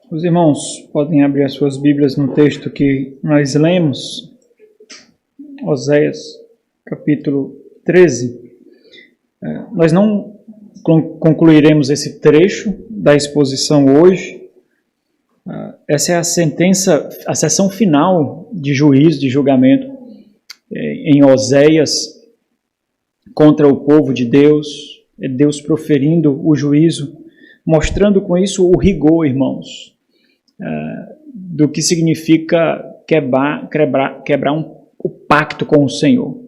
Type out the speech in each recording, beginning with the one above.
Os irmãos podem abrir as suas Bíblias no texto que nós lemos, Oséias, capítulo 13. Nós não concluiremos esse trecho da exposição hoje. Essa é a sessão final de juízo, de julgamento em Oséias contra o povo de Deus. É Deus proferindo o juízo, mostrando com isso o rigor, irmãos, do que significa quebrar o pacto com o Senhor.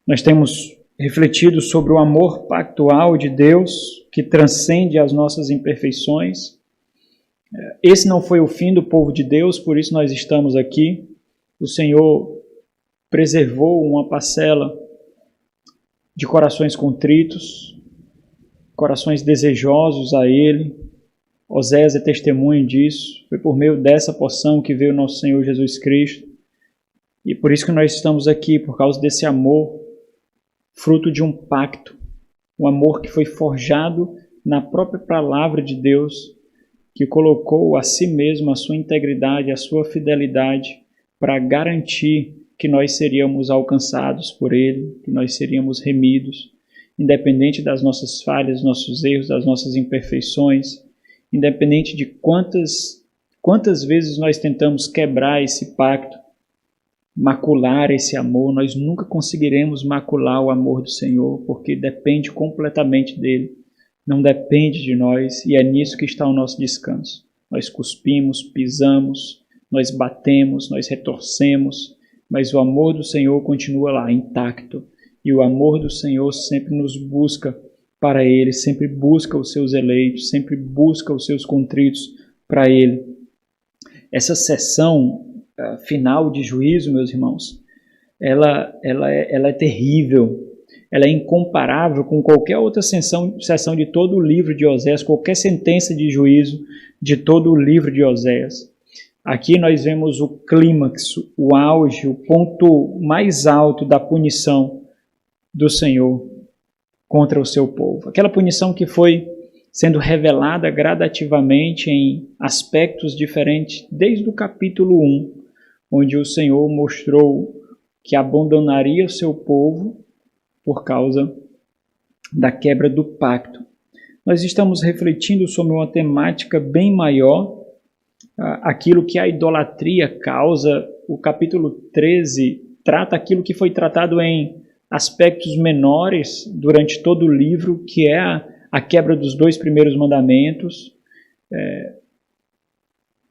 Nós temos refletido sobre o amor pactual de Deus que transcende as nossas imperfeições. Esse não foi o fim do povo de Deus, por isso nós estamos aqui. O Senhor preservou uma parcela de corações contritos, corações desejosos a Ele. Oséias é testemunho disso. Foi por meio dessa porção que veio nosso Senhor Jesus Cristo. E por isso que nós estamos aqui, por causa desse amor, fruto de um pacto. Um amor que foi forjado na própria palavra de Deus, que colocou a si mesmo, a sua integridade, a sua fidelidade, para garantir que nós seríamos alcançados por Ele, que nós seríamos remidos, independente das nossas falhas, nossos erros, das nossas imperfeições, independente de quantas vezes nós tentamos quebrar esse pacto, macular esse amor, nós nunca conseguiremos macular o amor do Senhor, porque depende completamente dele, não depende de nós, e é nisso que está o nosso descanso. Nós cuspimos, pisamos, nós batemos, nós retorcemos, mas o amor do Senhor continua lá, intacto, e o amor do Senhor sempre nos busca para Ele, sempre busca os seus eleitos, sempre busca os seus contritos para Ele. Essa sessão final de juízo, meus irmãos, ela é terrível, ela é incomparável com qualquer outra sessão de todo o livro de Oséias, qualquer sentença de juízo de todo o livro de Oséias. Aqui nós vemos o clímax, o auge, o ponto mais alto da punição do Senhor contra o seu povo. Aquela punição que foi sendo revelada gradativamente em aspectos diferentes, desde o capítulo 1, onde o Senhor mostrou que abandonaria o seu povo por causa da quebra do pacto. Nós estamos refletindo sobre uma temática bem maior, aquilo que a idolatria causa. O capítulo 13 trata aquilo que foi tratado em aspectos menores durante todo o livro, que é a quebra dos 2 primeiros mandamentos.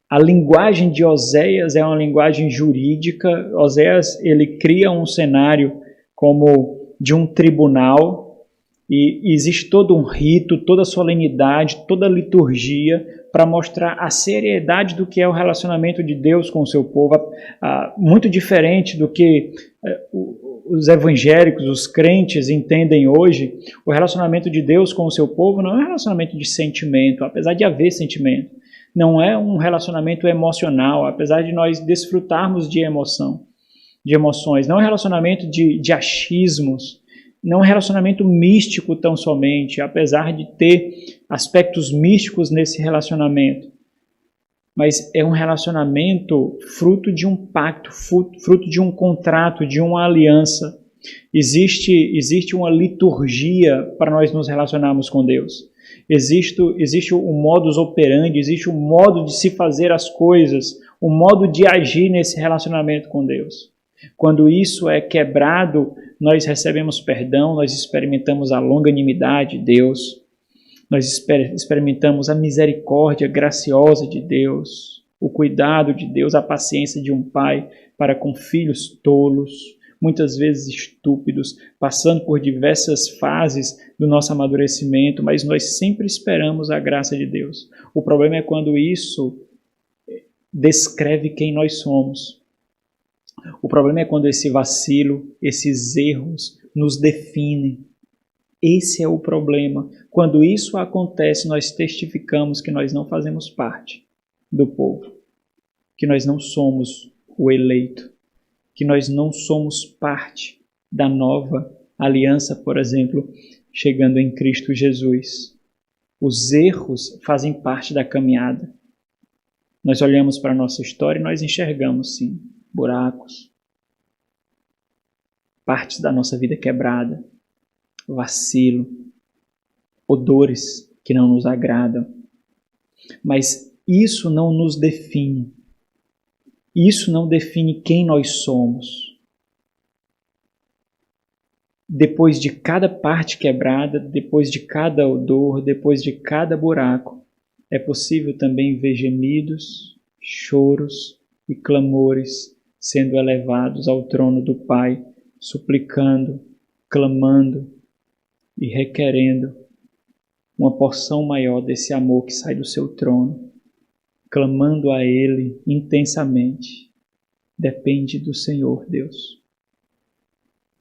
A linguagem de Oséias é uma linguagem jurídica. Oséias, ele cria um cenário como de um tribunal, e existe todo um rito, toda a solenidade, toda a liturgia para mostrar a seriedade do que é o relacionamento de Deus com o seu povo, muito diferente do que os evangélicos, os crentes entendem hoje. O relacionamento de Deus com o seu povo não é um relacionamento de sentimento, apesar de haver sentimento. Não é um relacionamento emocional, apesar de nós desfrutarmos de emoções. Não é um relacionamento de achismos, não é um relacionamento místico tão somente, apesar de ter aspectos místicos nesse relacionamento. Mas é um relacionamento fruto de um pacto, fruto de um contrato, de uma aliança. Existe uma liturgia para nós nos relacionarmos com Deus. Existe um modus operandi, existe um modo de se fazer as coisas, um modo de agir nesse relacionamento com Deus. Quando isso é quebrado, nós recebemos perdão, nós experimentamos a longanimidade de Deus, nós experimentamos a misericórdia graciosa de Deus, o cuidado de Deus, a paciência de um pai para com filhos tolos, muitas vezes estúpidos, passando por diversas fases do nosso amadurecimento, mas nós sempre esperamos a graça de Deus. O problema é quando isso descreve quem nós somos. O problema é quando esse vacilo, esses erros nos definem. Esse é o problema. Quando isso acontece, nós testificamos que nós não fazemos parte do povo, que nós não somos o eleito, que nós não somos parte da nova aliança, por exemplo, chegando em Cristo Jesus. Os erros fazem parte da caminhada. Nós olhamos para a nossa história e nós enxergamos, sim, buracos, partes da nossa vida quebrada, vacilo, odores que não nos agradam. Mas isso não nos define. Isso não define quem nós somos. Depois de cada parte quebrada, depois de cada odor, depois de cada buraco, é possível também ver gemidos, choros e clamores sendo elevados ao trono do Pai, suplicando, clamando e requerendo uma porção maior desse amor que sai do seu trono, clamando a Ele intensamente. Depende do Senhor, Deus.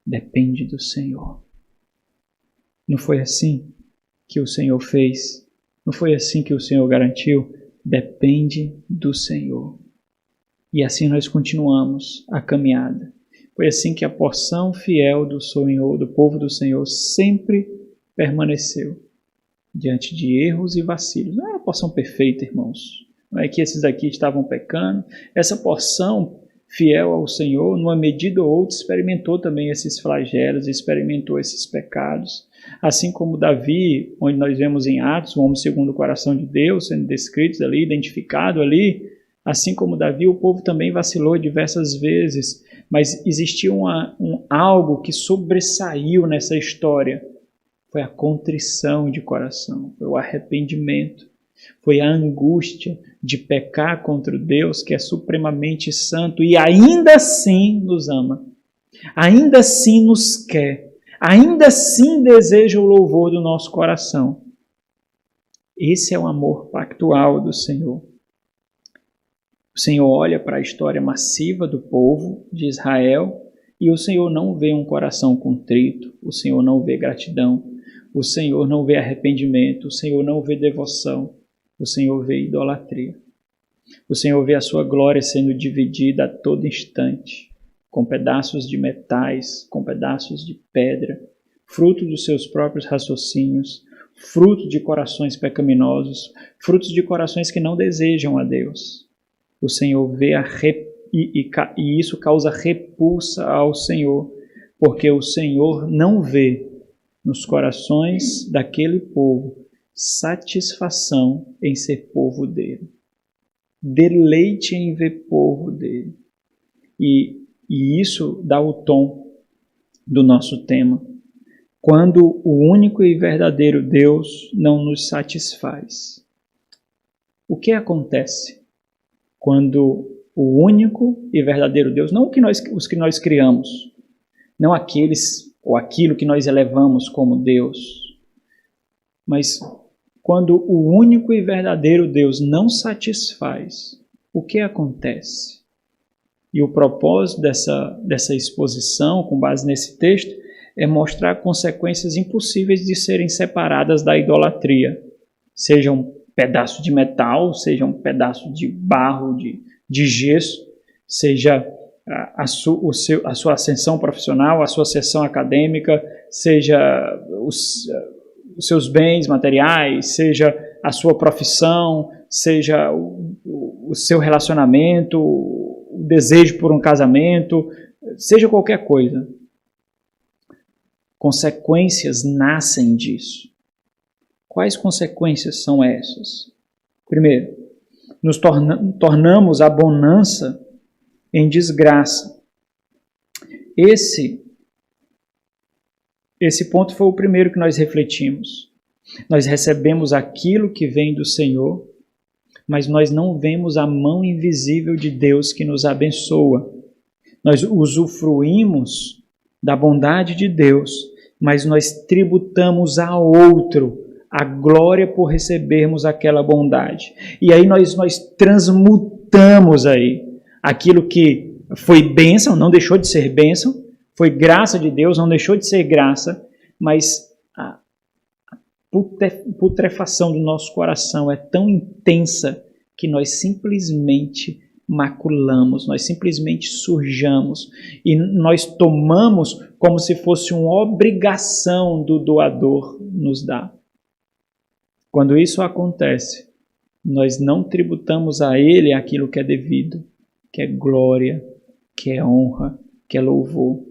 Depende do Senhor. Não foi assim que o Senhor fez? Não foi assim que o Senhor garantiu? Depende do Senhor. E assim nós continuamos a caminhada. Foi assim que a porção fiel do Senhor, do povo do Senhor, sempre permaneceu diante de erros e vacilos. Não é a porção perfeita, irmãos. Não é que esses aqui estavam pecando. Essa porção fiel ao Senhor, numa medida ou outra, experimentou também esses flagelos, experimentou esses pecados. Assim como Davi, onde nós vemos em Atos, um homem segundo o coração de Deus, sendo descrito ali, identificado ali, assim como Davi, o povo também vacilou diversas vezes, mas existia algo que sobressaiu nessa história. Foi a contrição de coração, foi o arrependimento, foi a angústia de pecar contra Deus, que é supremamente santo e ainda assim nos ama, ainda assim nos quer, ainda assim deseja o louvor do nosso coração. Esse é o amor pactual do Senhor. O Senhor olha para a história massiva do povo de Israel e o Senhor não vê um coração contrito, o Senhor não vê gratidão, o Senhor não vê arrependimento, o Senhor não vê devoção, o Senhor vê idolatria. O Senhor vê a sua glória sendo dividida a todo instante, com pedaços de metais, com pedaços de pedra, fruto dos seus próprios raciocínios, fruto de corações pecaminosos, frutos de corações que não desejam a Deus. O Senhor vê e isso causa repulsa ao Senhor, porque o Senhor não vê nos corações daquele povo satisfação em ser povo dele, deleite em ver povo dele. E isso dá o tom do nosso tema. Quando o único e verdadeiro Deus não nos satisfaz. O que acontece quando o único e verdadeiro Deus, não os que nós criamos, não aqueles ou aquilo que nós elevamos como Deus, mas quando o único e verdadeiro Deus não satisfaz, o que acontece? E o propósito dessa exposição, com base nesse texto, é mostrar consequências impossíveis de serem separadas da idolatria. Seja um pedaço de metal, seja um pedaço de barro, de gesso, seja a sua ascensão profissional, a sua ascensão acadêmica, seja os seus bens materiais, seja a sua profissão, seja o seu relacionamento, o desejo por um casamento, seja qualquer coisa. Consequências nascem disso. Quais consequências são essas? Primeiro, nos tornamos a bonança em desgraça. Esse ponto foi o primeiro que nós refletimos. Nós recebemos aquilo que vem do Senhor, mas nós não vemos a mão invisível de Deus que nos abençoa. Nós usufruímos da bondade de Deus, mas nós tributamos a outro a glória por recebermos aquela bondade. E aí nós transmutamos aí aquilo que foi bênção, não deixou de ser bênção, foi graça de Deus, não deixou de ser graça, mas a putrefação do nosso coração é tão intensa que nós simplesmente maculamos, nós simplesmente sujamos e nós tomamos como se fosse uma obrigação do doador nos dar. Quando isso acontece, nós não tributamos a Ele aquilo que é devido, que é glória, que é honra, que é louvor.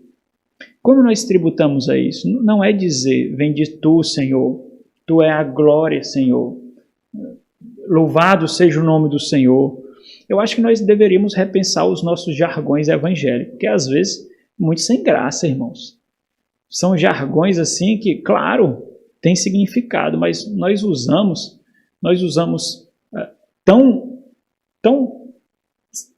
Como nós tributamos a isso? Não é dizer, vem de Tu, Senhor, Tu é a glória, Senhor, louvado seja o nome do Senhor. Eu acho que nós deveríamos repensar os nossos jargões evangélicos, porque às vezes, muito sem graça, irmãos. São jargões assim que, claro, tem significado, mas nós usamos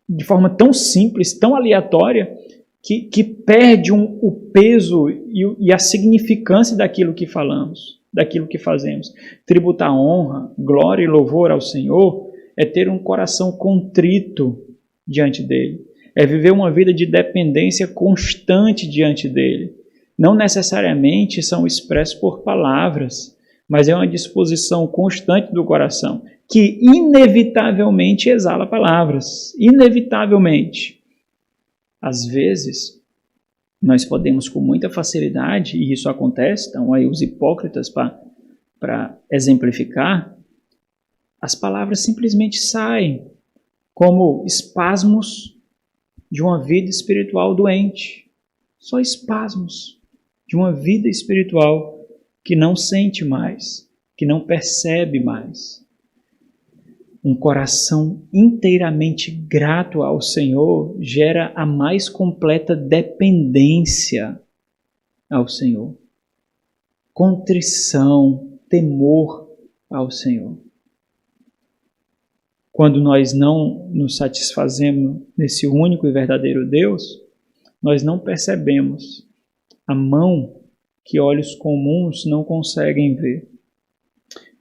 de forma tão simples, tão aleatória, que perde o peso e a significância daquilo que falamos, daquilo que fazemos. Tributar honra, glória e louvor ao Senhor é ter um coração contrito diante dele, é viver uma vida de dependência constante diante dele. Não necessariamente são expressos por palavras, mas é uma disposição constante do coração, que inevitavelmente exala palavras, inevitavelmente. Às vezes, nós podemos com muita facilidade, e isso acontece, estão aí os hipócritas para exemplificar, as palavras simplesmente saem como espasmos de uma vida espiritual doente. Só espasmos de uma vida espiritual que não sente mais, que não percebe mais. Um coração inteiramente grato ao Senhor gera a mais completa dependência ao Senhor. Contrição, temor ao Senhor. Quando nós não nos satisfazemos nesse único e verdadeiro Deus, nós não percebemos a mão que olhos comuns não conseguem ver.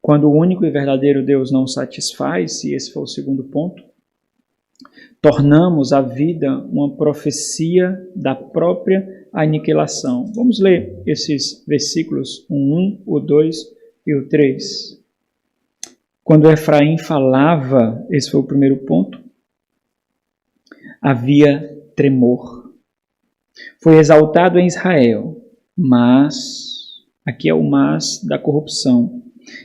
Quando o único e verdadeiro Deus não satisfaz, e esse foi o segundo ponto, tornamos a vida uma profecia da própria aniquilação. Vamos ler esses versículos, o 1, o 2 e o 3. Quando Efraim falava, esse foi o primeiro ponto, havia tremor. Foi exaltado em Israel, mas, aqui é o mas da corrupção,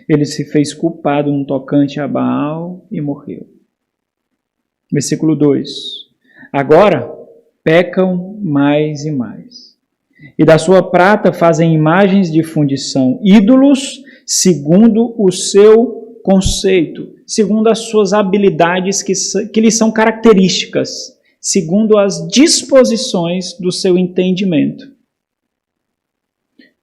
ele se fez culpado no tocante a Baal e morreu. Versículo 2. Agora pecam mais e mais. E da sua prata fazem imagens de fundição, ídolos segundo o seu conceito, segundo as suas habilidades que lhes são características, segundo as disposições do seu entendimento.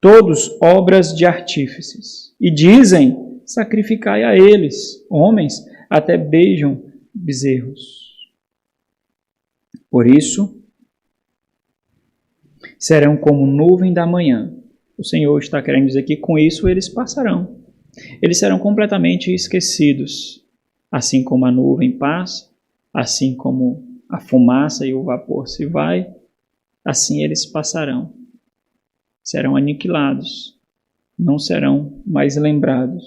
Todos obras de artífices. E dizem, sacrificai a eles. Homens até beijam bezerros. Por isso, serão como nuvem da manhã. O Senhor está querendo dizer que com isso eles passarão. Eles serão completamente esquecidos. Assim como a nuvem passa, assim como a fumaça e o vapor se vai, assim eles passarão. Serão aniquilados. Não serão mais lembrados.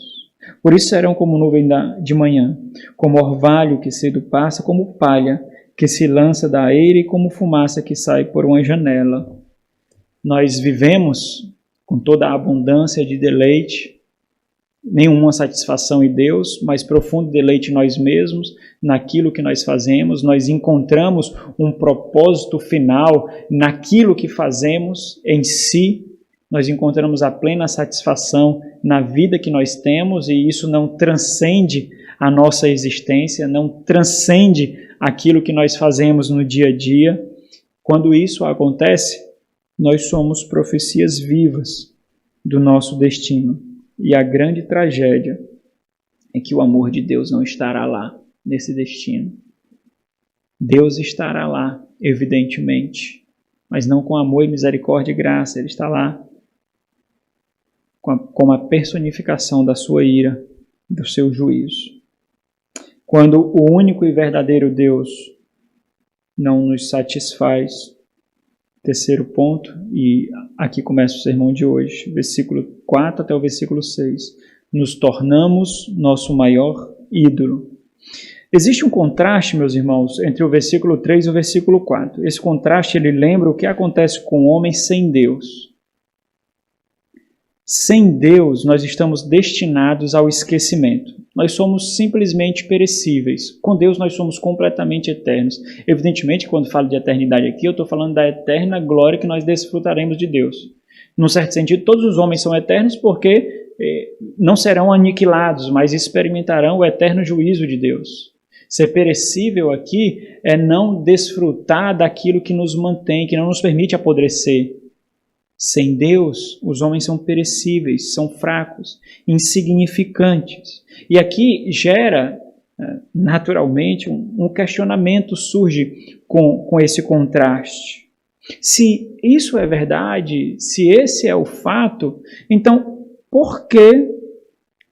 Por isso serão como nuvem de manhã, como orvalho que cedo passa, como palha que se lança da eira e como fumaça que sai por uma janela. Nós vivemos com toda a abundância de deleite, nenhuma satisfação em Deus, mas profundo deleite em nós mesmos, naquilo que nós fazemos. Nós encontramos um propósito final naquilo que fazemos em si. Nós encontramos a plena satisfação na vida que nós temos e isso não transcende a nossa existência, não transcende aquilo que nós fazemos no dia a dia. Quando isso acontece, nós somos profecias vivas do nosso destino. E a grande tragédia é que o amor de Deus não estará lá, nesse destino. Deus estará lá, evidentemente, mas não com amor e misericórdia e graça. Ele está lá como a personificação da sua ira, do seu juízo. Quando o único e verdadeiro Deus não nos satisfaz, terceiro ponto, e aqui começa o sermão de hoje, versículo 4 até o versículo 6, nos tornamos nosso maior ídolo. Existe um contraste, meus irmãos, entre o versículo 3 e o versículo 4. Esse contraste, ele lembra o que acontece com o homem sem Deus. Sem Deus, nós estamos destinados ao esquecimento. Nós somos simplesmente perecíveis. Com Deus, nós somos completamente eternos. Evidentemente, quando falo de eternidade aqui, eu estou falando da eterna glória que nós desfrutaremos de Deus. Num certo sentido, todos os homens são eternos porque não serão aniquilados, mas experimentarão o eterno juízo de Deus. Ser perecível aqui é não desfrutar daquilo que nos mantém, que não nos permite apodrecer. Sem Deus, os homens são perecíveis, são fracos, insignificantes. E aqui gera, naturalmente, um questionamento surge com esse contraste. Se isso é verdade, se esse é o fato, então por que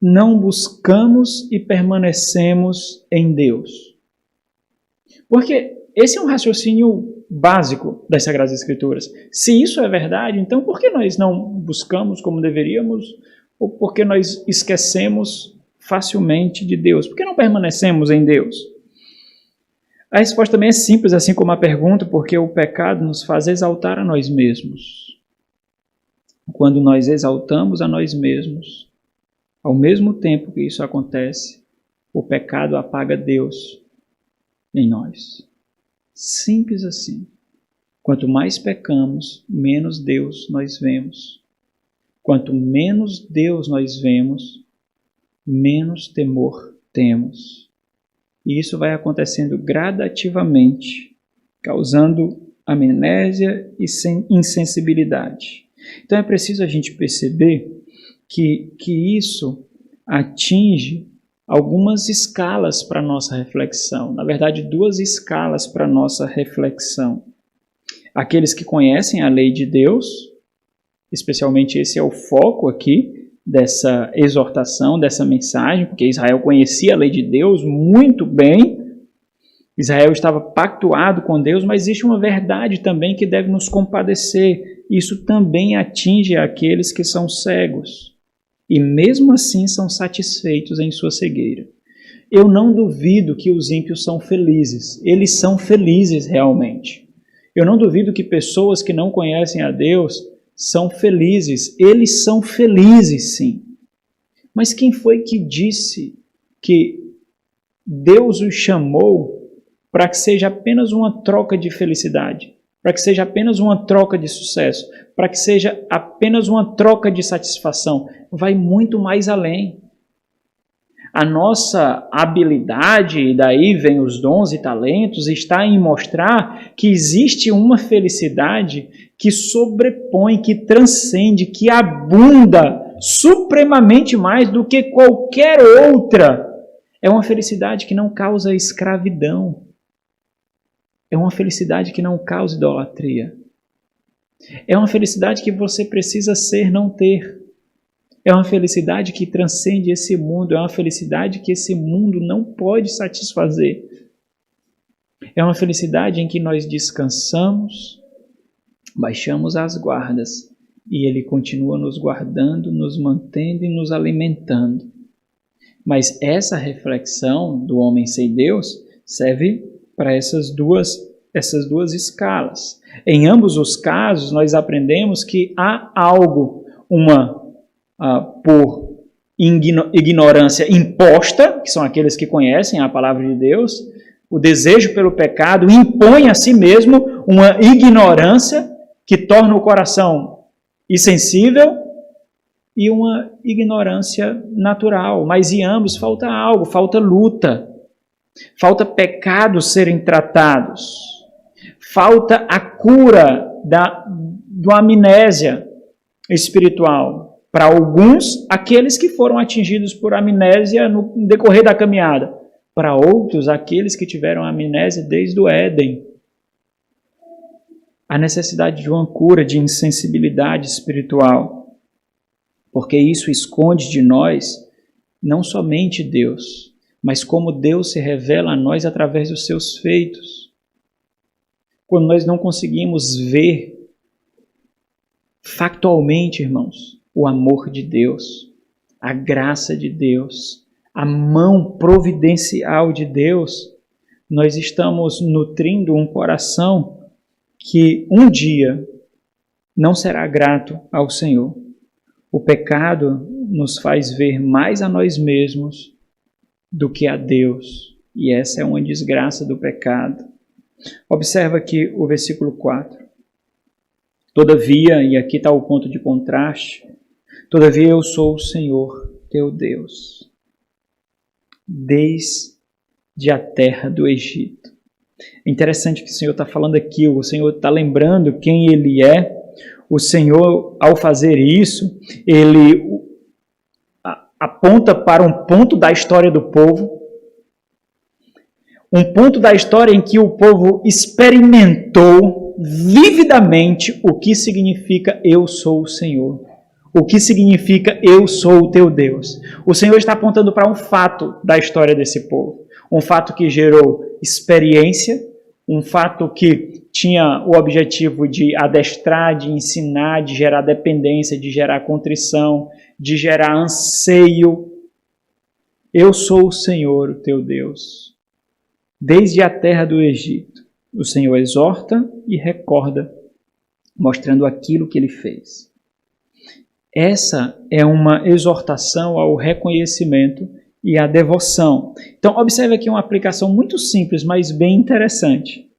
não buscamos e permanecemos em Deus? Porque esse é um raciocínio básico das Sagradas Escrituras. Se isso é verdade, então por que nós não buscamos como deveríamos? Ou por que nós esquecemos facilmente de Deus? Por que não permanecemos em Deus? A resposta também é simples, assim como a pergunta, porque o pecado nos faz exaltar a nós mesmos. Quando nós exaltamos a nós mesmos, ao mesmo tempo que isso acontece, o pecado apaga Deus em nós. Simples assim. Quanto mais pecamos, menos Deus nós vemos. Quanto menos Deus nós vemos, menos temor temos. E isso vai acontecendo gradativamente, causando amnésia e insensibilidade. Então é preciso a gente perceber que isso atinge algumas escalas para a nossa reflexão. Na verdade, 2 escalas para a nossa reflexão. Aqueles que conhecem a lei de Deus, especialmente esse é o foco aqui dessa exortação, dessa mensagem, porque Israel conhecia a lei de Deus muito bem. Israel estava pactuado com Deus, mas existe uma verdade também que deve nos compadecer. Isso também atinge aqueles que são cegos. E mesmo assim são satisfeitos em sua cegueira. Eu não duvido que os ímpios são felizes. Eles são felizes realmente. Eu não duvido que pessoas que não conhecem a Deus são felizes. Eles são felizes, sim. Mas quem foi que disse que Deus os chamou para que seja apenas uma troca de felicidade? Para que seja apenas uma troca de sucesso? Para que seja apenas uma troca de satisfação? Vai muito mais além. A nossa habilidade, e daí vem os dons e talentos, está em mostrar que existe uma felicidade que sobrepõe, que transcende, que abunda supremamente mais do que qualquer outra. É uma felicidade que não causa escravidão. É uma felicidade que não causa idolatria. É uma felicidade que você precisa ser, não ter. É uma felicidade que transcende esse mundo. É uma felicidade que esse mundo não pode satisfazer. É uma felicidade em que nós descansamos, baixamos as guardas e Ele continua nos guardando, nos mantendo e nos alimentando. Mas essa reflexão do homem sem Deus serve para essas duas escalas. Em ambos os casos, nós aprendemos que há algo, por ignorância imposta, que são aqueles que conhecem a palavra de Deus, o desejo pelo pecado impõe a si mesmo uma ignorância que torna o coração insensível e uma ignorância natural. Mas em ambos falta algo, falta luta. Falta pecados serem tratados. Falta a cura do amnésia espiritual. Para alguns, aqueles que foram atingidos por amnésia no decorrer da caminhada. Para outros, aqueles que tiveram amnésia desde o Éden. A necessidade de uma cura de insensibilidade espiritual. Porque isso esconde de nós não somente Deus, mas como Deus se revela a nós através dos seus feitos. Quando nós não conseguimos ver factualmente, irmãos, o amor de Deus, a graça de Deus, a mão providencial de Deus, nós estamos nutrindo um coração que um dia não será grato ao Senhor. O pecado nos faz ver mais a nós mesmos do que a Deus. E essa é uma desgraça do pecado. Observa aqui o versículo 4. Todavia, e aqui está o ponto de contraste, todavia eu sou o Senhor, teu Deus, desde a terra do Egito. É interessante que o Senhor está falando aqui, o Senhor está lembrando quem Ele é. O Senhor, ao fazer isso, Ele aponta para um ponto da história do povo, um ponto da história em que o povo experimentou vividamente o que significa eu sou o Senhor. O que significa eu sou o teu Deus. O Senhor está apontando para um fato da história desse povo. Um fato que gerou experiência, um fato que tinha o objetivo de adestrar, de ensinar, de gerar dependência, de gerar contrição, de gerar anseio. Eu sou o Senhor, o teu Deus. Desde a terra do Egito, o Senhor exorta e recorda, mostrando aquilo que Ele fez. Essa é uma exortação ao reconhecimento e à devoção. Então, observe aqui uma aplicação muito simples, mas bem interessante.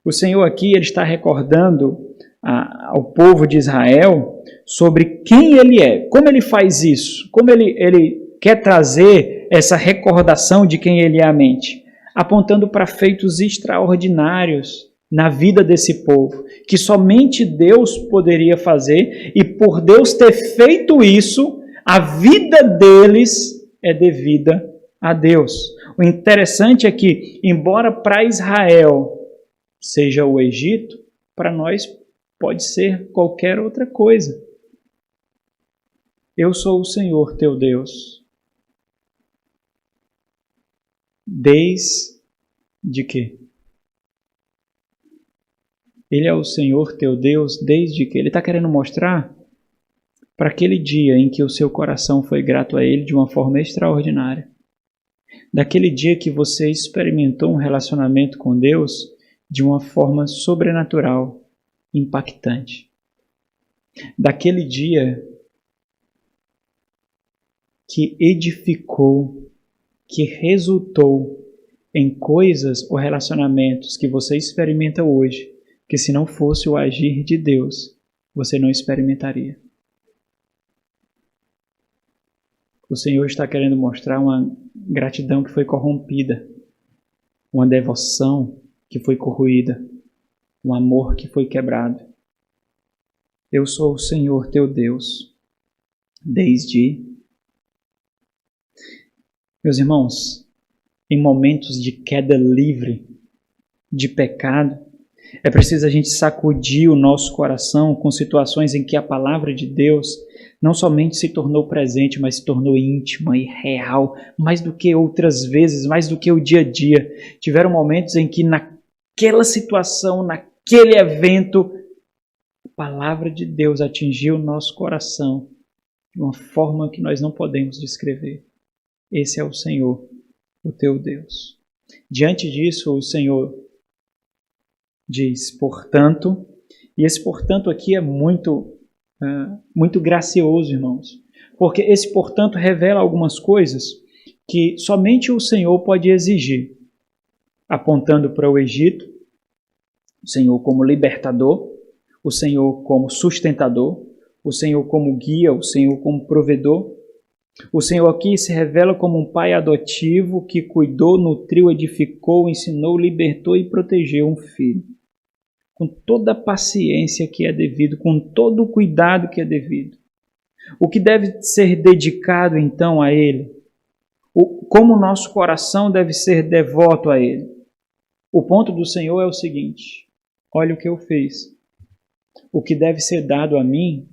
O Senhor aqui ele está recordando ao povo de Israel sobre quem Ele é, como Ele faz isso, como Ele quer trazer essa recordação de quem Ele é à mente, apontando para feitos extraordinários na vida desse povo, que somente Deus poderia fazer, e por Deus ter feito isso, a vida deles é devida a Deus. O interessante é que, embora para Israel seja o Egito, para nós pode ser qualquer outra coisa. Eu sou o Senhor teu Deus. Desde que? Ele é o Senhor teu Deus desde que? Ele está querendo mostrar para aquele dia em que o seu coração foi grato a Ele de uma forma extraordinária. Daquele dia que você experimentou um relacionamento com Deus de uma forma sobrenatural, impactante. Daquele dia que edificou, que resultou em coisas ou relacionamentos que você experimenta hoje, que se não fosse o agir de Deus, você não experimentaria. O Senhor está querendo mostrar uma gratidão que foi corrompida, uma devoção que foi corroída, um amor que foi quebrado. Eu sou o Senhor teu Deus, desde... Meus irmãos, em momentos de queda livre, de pecado, é preciso a gente sacudir o nosso coração com situações em que a palavra de Deus não somente se tornou presente, mas se tornou íntima e real, mais do que outras vezes, mais do que o dia a dia. Tiveram momentos em que naquela situação, naquele evento, a palavra de Deus atingiu o nosso coração de uma forma que nós não podemos descrever. Esse é o Senhor, o teu Deus. Diante disso, o Senhor diz, portanto, e esse portanto aqui é muito gracioso, irmãos, porque esse portanto revela algumas coisas que somente o Senhor pode exigir, apontando para o Egito, o Senhor como libertador, o Senhor como sustentador, o Senhor como guia, o Senhor como provedor. O Senhor aqui se revela como um pai adotivo que cuidou, nutriu, edificou, ensinou, libertou e protegeu um filho. Com toda a paciência que é devido, com todo o cuidado que é devido. O que deve ser dedicado então a Ele? Como o nosso coração deve ser devoto a Ele? O ponto do Senhor é o seguinte: olha o que eu fiz. O que deve ser dado a mim,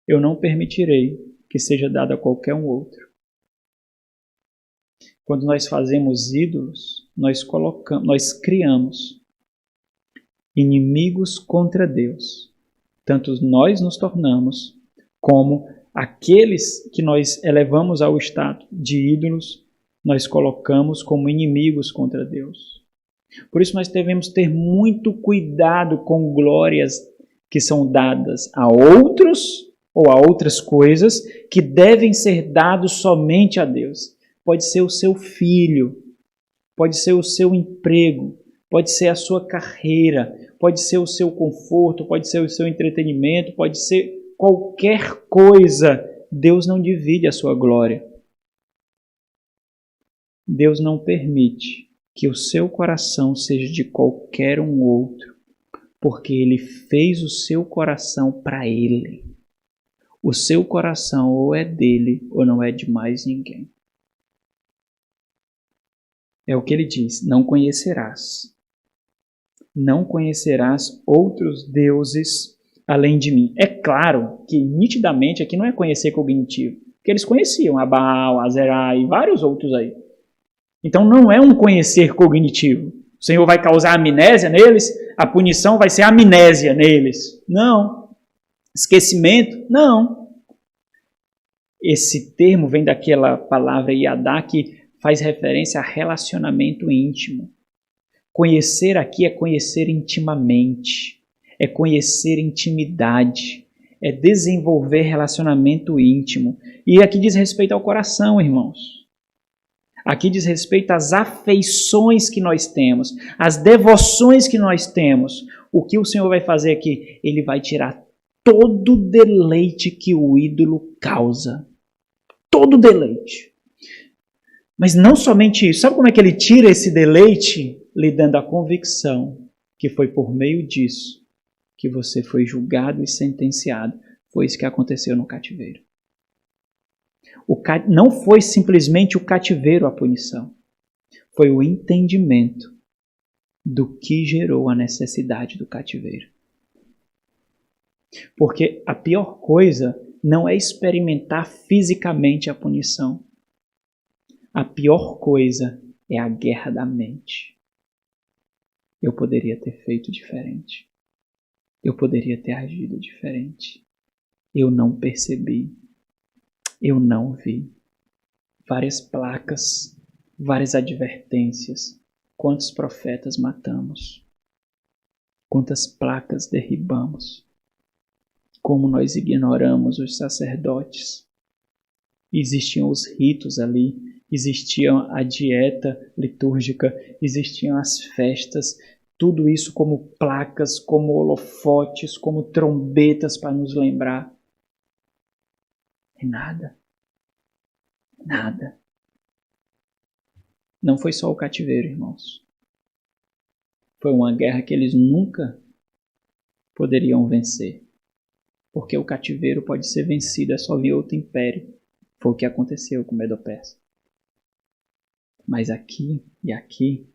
eu não permitirei que seja dado a qualquer um outro. Quando nós fazemos ídolos, nós criamos inimigos contra Deus. Tanto nós nos tornamos, como aqueles que nós elevamos ao status de ídolos, nós colocamos como inimigos contra Deus. Por isso nós devemos ter muito cuidado com glórias que são dadas a outros ou a outras coisas que devem ser dados somente a Deus. Pode ser o seu filho, pode ser o seu emprego, pode ser a sua carreira, pode ser o seu conforto, pode ser o seu entretenimento, pode ser qualquer coisa. Deus não divide a sua glória. Deus não permite que o seu coração seja de qualquer um outro, porque Ele fez o seu coração para Ele. O seu coração ou é dele ou não é de mais ninguém. É o que Ele diz: não conhecerás. Não conhecerás outros deuses além de mim. É claro que nitidamente aqui não é conhecer cognitivo, porque eles conheciam a Baal, a Azerá e vários outros aí. Então não é um conhecer cognitivo. O Senhor vai causar amnésia neles, a punição vai ser amnésia neles. Não. Esquecimento? Não. Esse termo vem daquela palavra yadá que faz referência a relacionamento íntimo. Conhecer aqui é conhecer intimamente, é conhecer intimidade, é desenvolver relacionamento íntimo. E aqui diz respeito ao coração, irmãos. Aqui diz respeito às afeições que nós temos, às devoções que nós temos. O que o Senhor vai fazer aqui? Ele vai tirar todo o deleite que o ídolo causa. Todo o deleite. Mas não somente isso. Sabe como é que ele tira esse deleite? Lhe dando a convicção que foi por meio disso que você foi julgado e sentenciado. Foi isso que aconteceu no cativeiro. Não foi simplesmente o cativeiro a punição. Foi o entendimento do que gerou a necessidade do cativeiro. Porque a pior coisa não é experimentar fisicamente a punição. A pior coisa é a guerra da mente. Eu poderia ter feito diferente. Eu poderia ter agido diferente. Eu não percebi. Eu não vi. Várias placas, várias advertências. Quantos profetas matamos? Quantas placas derribamos? Como nós ignoramos os sacerdotes? Existiam os ritos ali, existia a dieta litúrgica, existiam as festas, tudo isso como placas, como holofotes, como trombetas para nos lembrar. E nada. Nada. Não foi só o cativeiro, irmãos. Foi uma guerra que eles nunca poderiam vencer. Porque o cativeiro pode ser vencido, é só vir outro império. Foi o que aconteceu com Medo-Persa. Mas aqui e aqui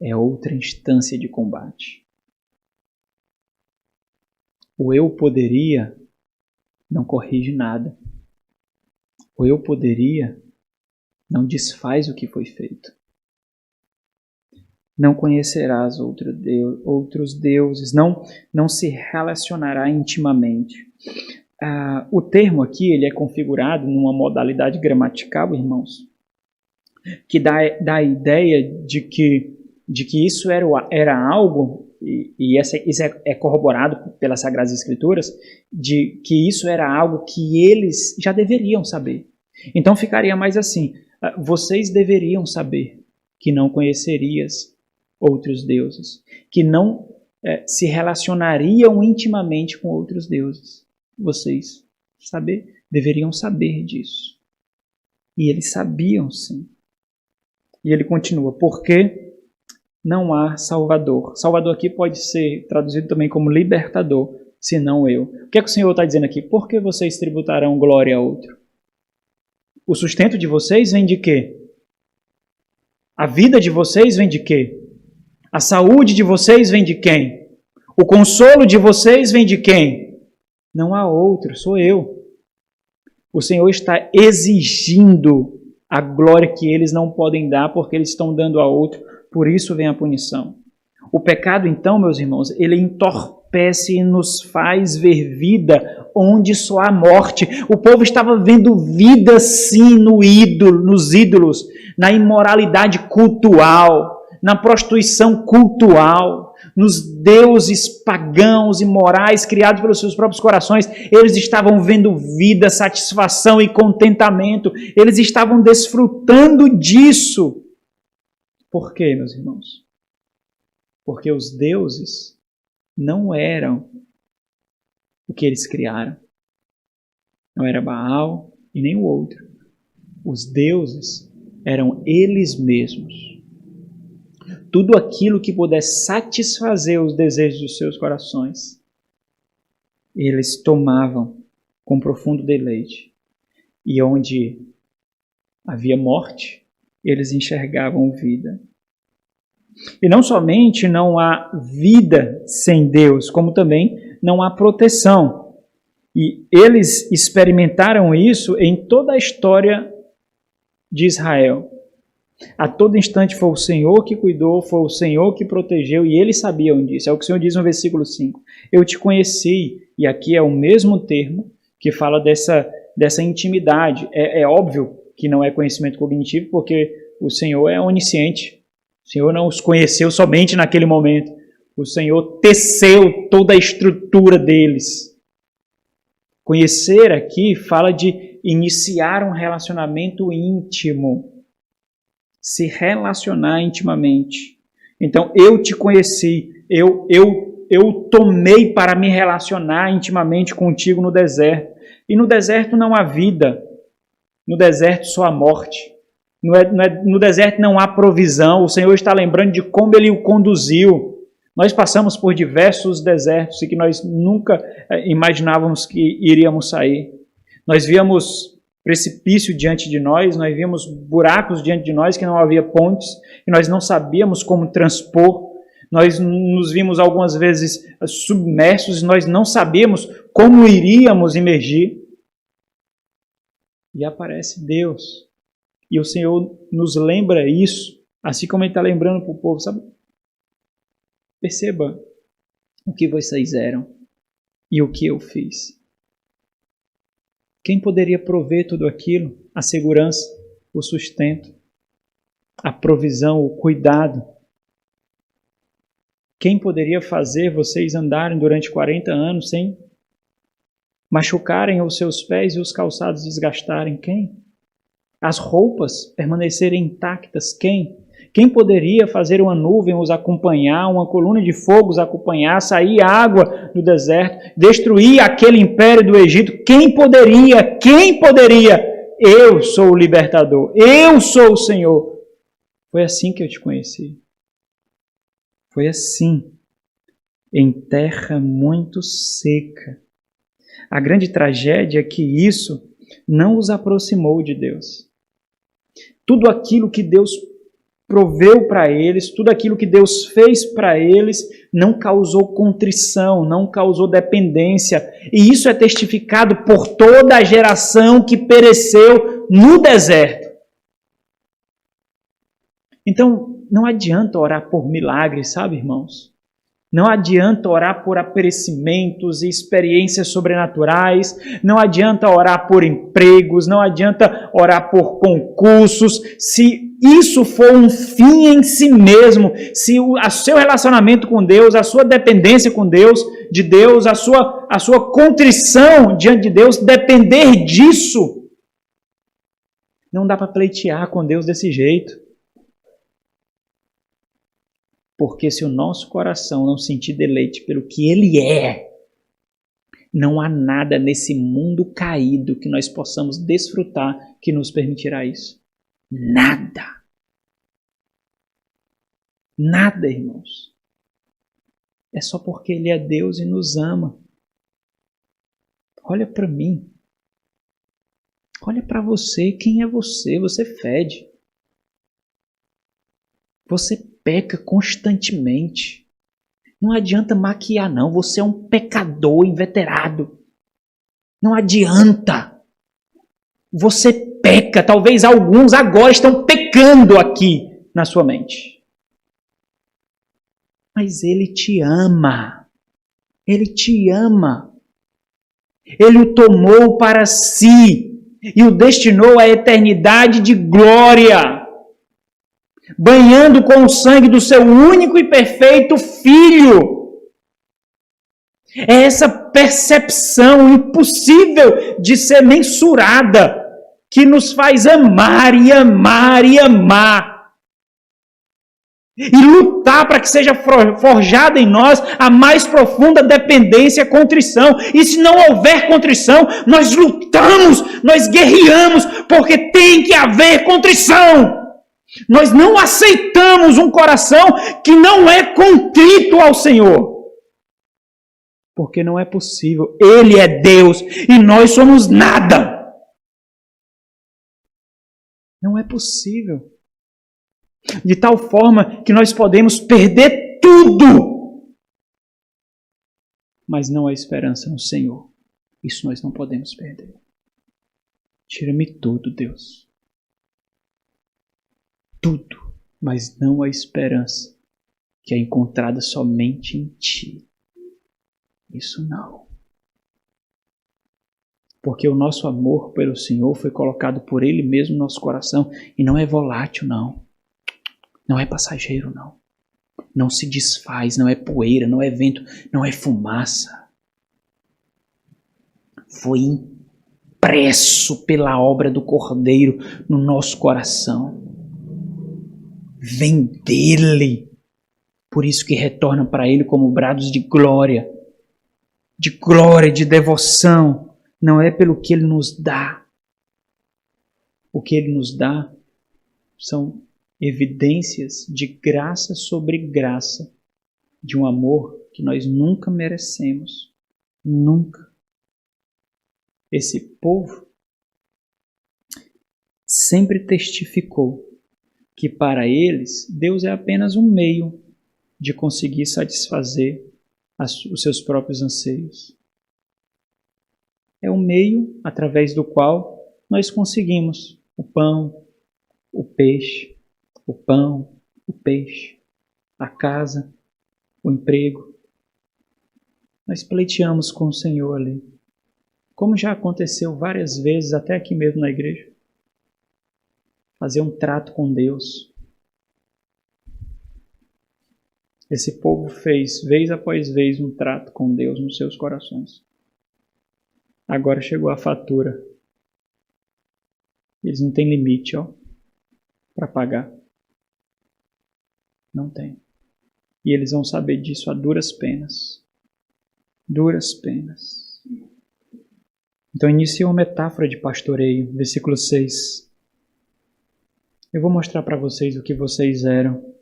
é outra instância de combate. O eu poderia não corrige nada. O eu poderia não desfaz o que foi feito. Não conhecerás outros deuses, não se relacionará intimamente. O termo aqui ele é configurado numa modalidade gramatical, irmãos, que dá a ideia de que isso era algo, e isso é corroborado pelas Sagradas Escrituras, de que isso era algo que eles já deveriam saber. Então ficaria mais assim: vocês deveriam saber que não conhecerias outros deuses, que não se relacionariam intimamente com outros deuses. Vocês deveriam saber disso. E eles sabiam sim. E ele continua: porque não há Salvador. Salvador aqui pode ser traduzido também como libertador, senão eu. O que é que o Senhor está dizendo aqui? Por que vocês tributarão glória a outro? O sustento de vocês vem de quê? A vida de vocês vem de quê? A saúde de vocês vem de quem? O consolo de vocês vem de quem? Não há outro, sou eu. O Senhor está exigindo a glória que eles não podem dar porque eles estão dando a outro. Por isso vem a punição. O pecado, então, meus irmãos, ele entorpece e nos faz ver vida onde só há morte. O povo estava vendo vida sim nos ídolos, na imoralidade cultual, na prostituição cultural, nos deuses pagãos e morais criados pelos seus próprios corações. Eles estavam vendo vida, satisfação e contentamento. Eles estavam desfrutando disso. Por quê, meus irmãos? Porque os deuses não eram o que eles criaram. Não era Baal e nem o outro. Os deuses eram eles mesmos. Tudo aquilo que pudesse satisfazer os desejos dos seus corações, eles tomavam com profundo deleite. E onde havia morte, eles enxergavam vida. E não somente não há vida sem Deus, como também não há proteção. E eles experimentaram isso em toda a história de Israel. A todo instante foi o Senhor que cuidou, foi o Senhor que protegeu, e eles sabiam disso. É o que o Senhor diz no versículo 5. Eu te conheci, e aqui é o mesmo termo que fala dessa intimidade. É óbvio que não é conhecimento cognitivo, porque o Senhor é onisciente. O Senhor não os conheceu somente naquele momento. O Senhor teceu toda a estrutura deles. Conhecer aqui fala de iniciar um relacionamento íntimo. Se relacionar intimamente. Então, eu te conheci, eu tomei para me relacionar intimamente contigo no deserto. E no deserto não há vida. No deserto só há morte. No deserto não há provisão. O Senhor está lembrando de como Ele o conduziu. Nós passamos por diversos desertos e que nós nunca imaginávamos que iríamos sair. Nós víamos precipício diante de nós víamos buracos diante de nós que não havia pontes, e nós não sabíamos como transpor. Nós nos vimos algumas vezes submersos e nós não sabíamos como iríamos emergir. E aparece Deus. E o Senhor nos lembra isso, assim como Ele está lembrando para o povo, sabe? Perceba o que vocês eram e o que eu fiz. Quem poderia prover tudo aquilo? A segurança, o sustento, a provisão, o cuidado. Quem poderia fazer vocês andarem durante 40 anos sem machucarem os seus pés e os calçados desgastarem? Quem? As roupas permanecerem intactas? Quem? Quem poderia fazer uma nuvem os acompanhar, uma coluna de fogo os acompanhar, sair água do deserto, destruir aquele império do Egito? Quem poderia? Quem poderia? Eu sou o libertador. Eu sou o Senhor. Foi assim que eu te conheci. Foi assim, em terra muito seca. A grande tragédia é que isso não os aproximou de Deus. Tudo aquilo que Deus proveu para eles, tudo aquilo que Deus fez para eles, não causou contrição, não causou dependência. E isso é testificado por toda a geração que pereceu no deserto. Então, não adianta orar por milagres, sabe, irmãos? Não adianta orar por aparecimentos e experiências sobrenaturais, não adianta orar por empregos, não adianta orar por concursos, se isso for um fim em si mesmo, se o seu relacionamento com Deus, a sua dependência com Deus, de Deus, a sua contrição diante de Deus depender disso, não dá para pleitear com Deus desse jeito. Porque se o nosso coração não sentir deleite pelo que Ele é, não há nada nesse mundo caído que nós possamos desfrutar que nos permitirá isso. Nada. Nada, irmãos. É só porque Ele é Deus e nos ama. Olha para mim. Olha para você. Quem é você? Você fede. Você peca constantemente. Não adianta maquiar, não. Você é um pecador inveterado. Não adianta. Você peca. Talvez alguns agora estão pecando aqui na sua mente. Mas Ele te ama. Ele te ama. Ele o tomou para si e o destinou à eternidade de glória. banhando com o sangue do seu único e perfeito Filho. É essa percepção impossível de ser mensurada que nos faz amar e amar e amar. E lutar para que seja forjada em nós a mais profunda dependência e contrição. E se não houver contrição, nós lutamos, nós guerreamos, porque tem que haver contrição. Nós não aceitamos um coração que não é contrito ao Senhor. Porque não é possível. Ele é Deus e nós somos nada. Não é possível. De tal forma que nós podemos perder tudo. Mas não há esperança no Senhor. Isso nós não podemos perder. Tira-me tudo, Deus. Tudo. Mas não há esperança que é encontrada somente em Ti. Isso não. Porque o nosso amor pelo Senhor foi colocado por Ele mesmo no nosso coração e não é volátil, não. Não é passageiro, não. Não se desfaz, não é poeira, não é vento, não é fumaça. Foi impresso pela obra do Cordeiro no nosso coração. Vem dele. Por isso que retorna para Ele como brados de glória, de devoção. Não é pelo que Ele nos dá. O que Ele nos dá são evidências de graça sobre graça, de um amor que nós nunca merecemos. Nunca. Esse povo sempre testificou que para eles Deus é apenas um meio de conseguir satisfazer os seus próprios anseios. É um meio através do qual nós conseguimos o pão, o peixe, o pão, o peixe, a casa, o emprego. Nós pleiteamos com o Senhor ali. Como já aconteceu várias vezes, até aqui mesmo na igreja. Fazer um trato com Deus. Esse povo fez, vez após vez, um trato com Deus nos seus corações. Agora chegou a fatura. Eles não têm limite, para pagar. Não tem. E eles vão saber disso a duras penas. Duras penas. Então inicia uma metáfora de pastoreio, versículo 6. Eu vou mostrar para vocês o que vocês eram.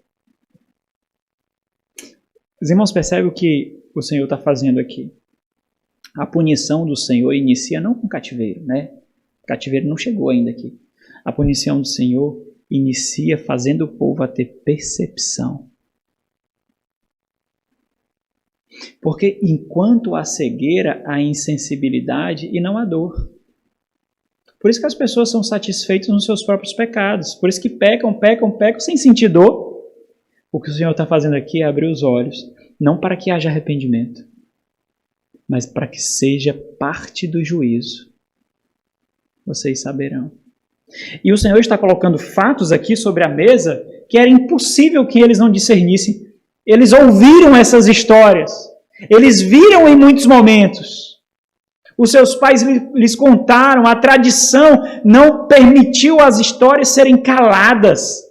Os irmãos percebem o que o Senhor está fazendo aqui. A punição do Senhor inicia não com cativeiro, né? O cativeiro não chegou ainda aqui. A punição do Senhor inicia fazendo o povo a ter percepção. Porque enquanto há cegueira, há insensibilidade e não há dor. Por isso que as pessoas são satisfeitas nos seus próprios pecados. Por isso que pecam sem sentir dor. O que o Senhor está fazendo aqui é abrir os olhos, não para que haja arrependimento, mas para que seja parte do juízo. Vocês saberão. E o Senhor está colocando fatos aqui sobre a mesa que era impossível que eles não discernissem. Eles ouviram essas histórias. Eles viram em muitos momentos. Os seus pais lhes contaram. A tradição não permitiu as histórias serem caladas.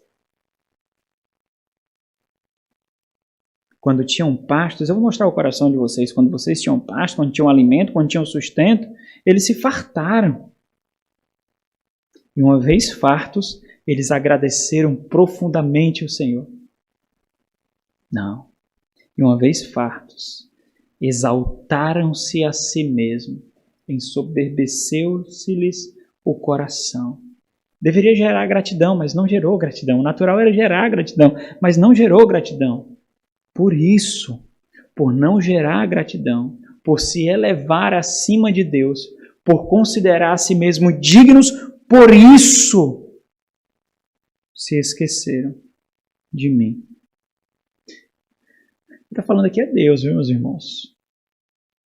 Quando tinham pastos, eu vou mostrar o coração de vocês. Quando vocês tinham pasto, quando tinham alimento, quando tinham sustento, eles se fartaram. E uma vez fartos, eles agradeceram profundamente o Senhor. Não. E uma vez fartos, exaltaram-se a si mesmo, ensoberbeceu-se-lhes o coração. Deveria gerar gratidão, mas não gerou gratidão. O natural era gerar gratidão, mas não gerou gratidão. Por isso, por não gerar gratidão, por se elevar acima de Deus, por considerar a si mesmo dignos, por isso se esqueceram de mim. Está falando aqui é Deus, viu, meus irmãos?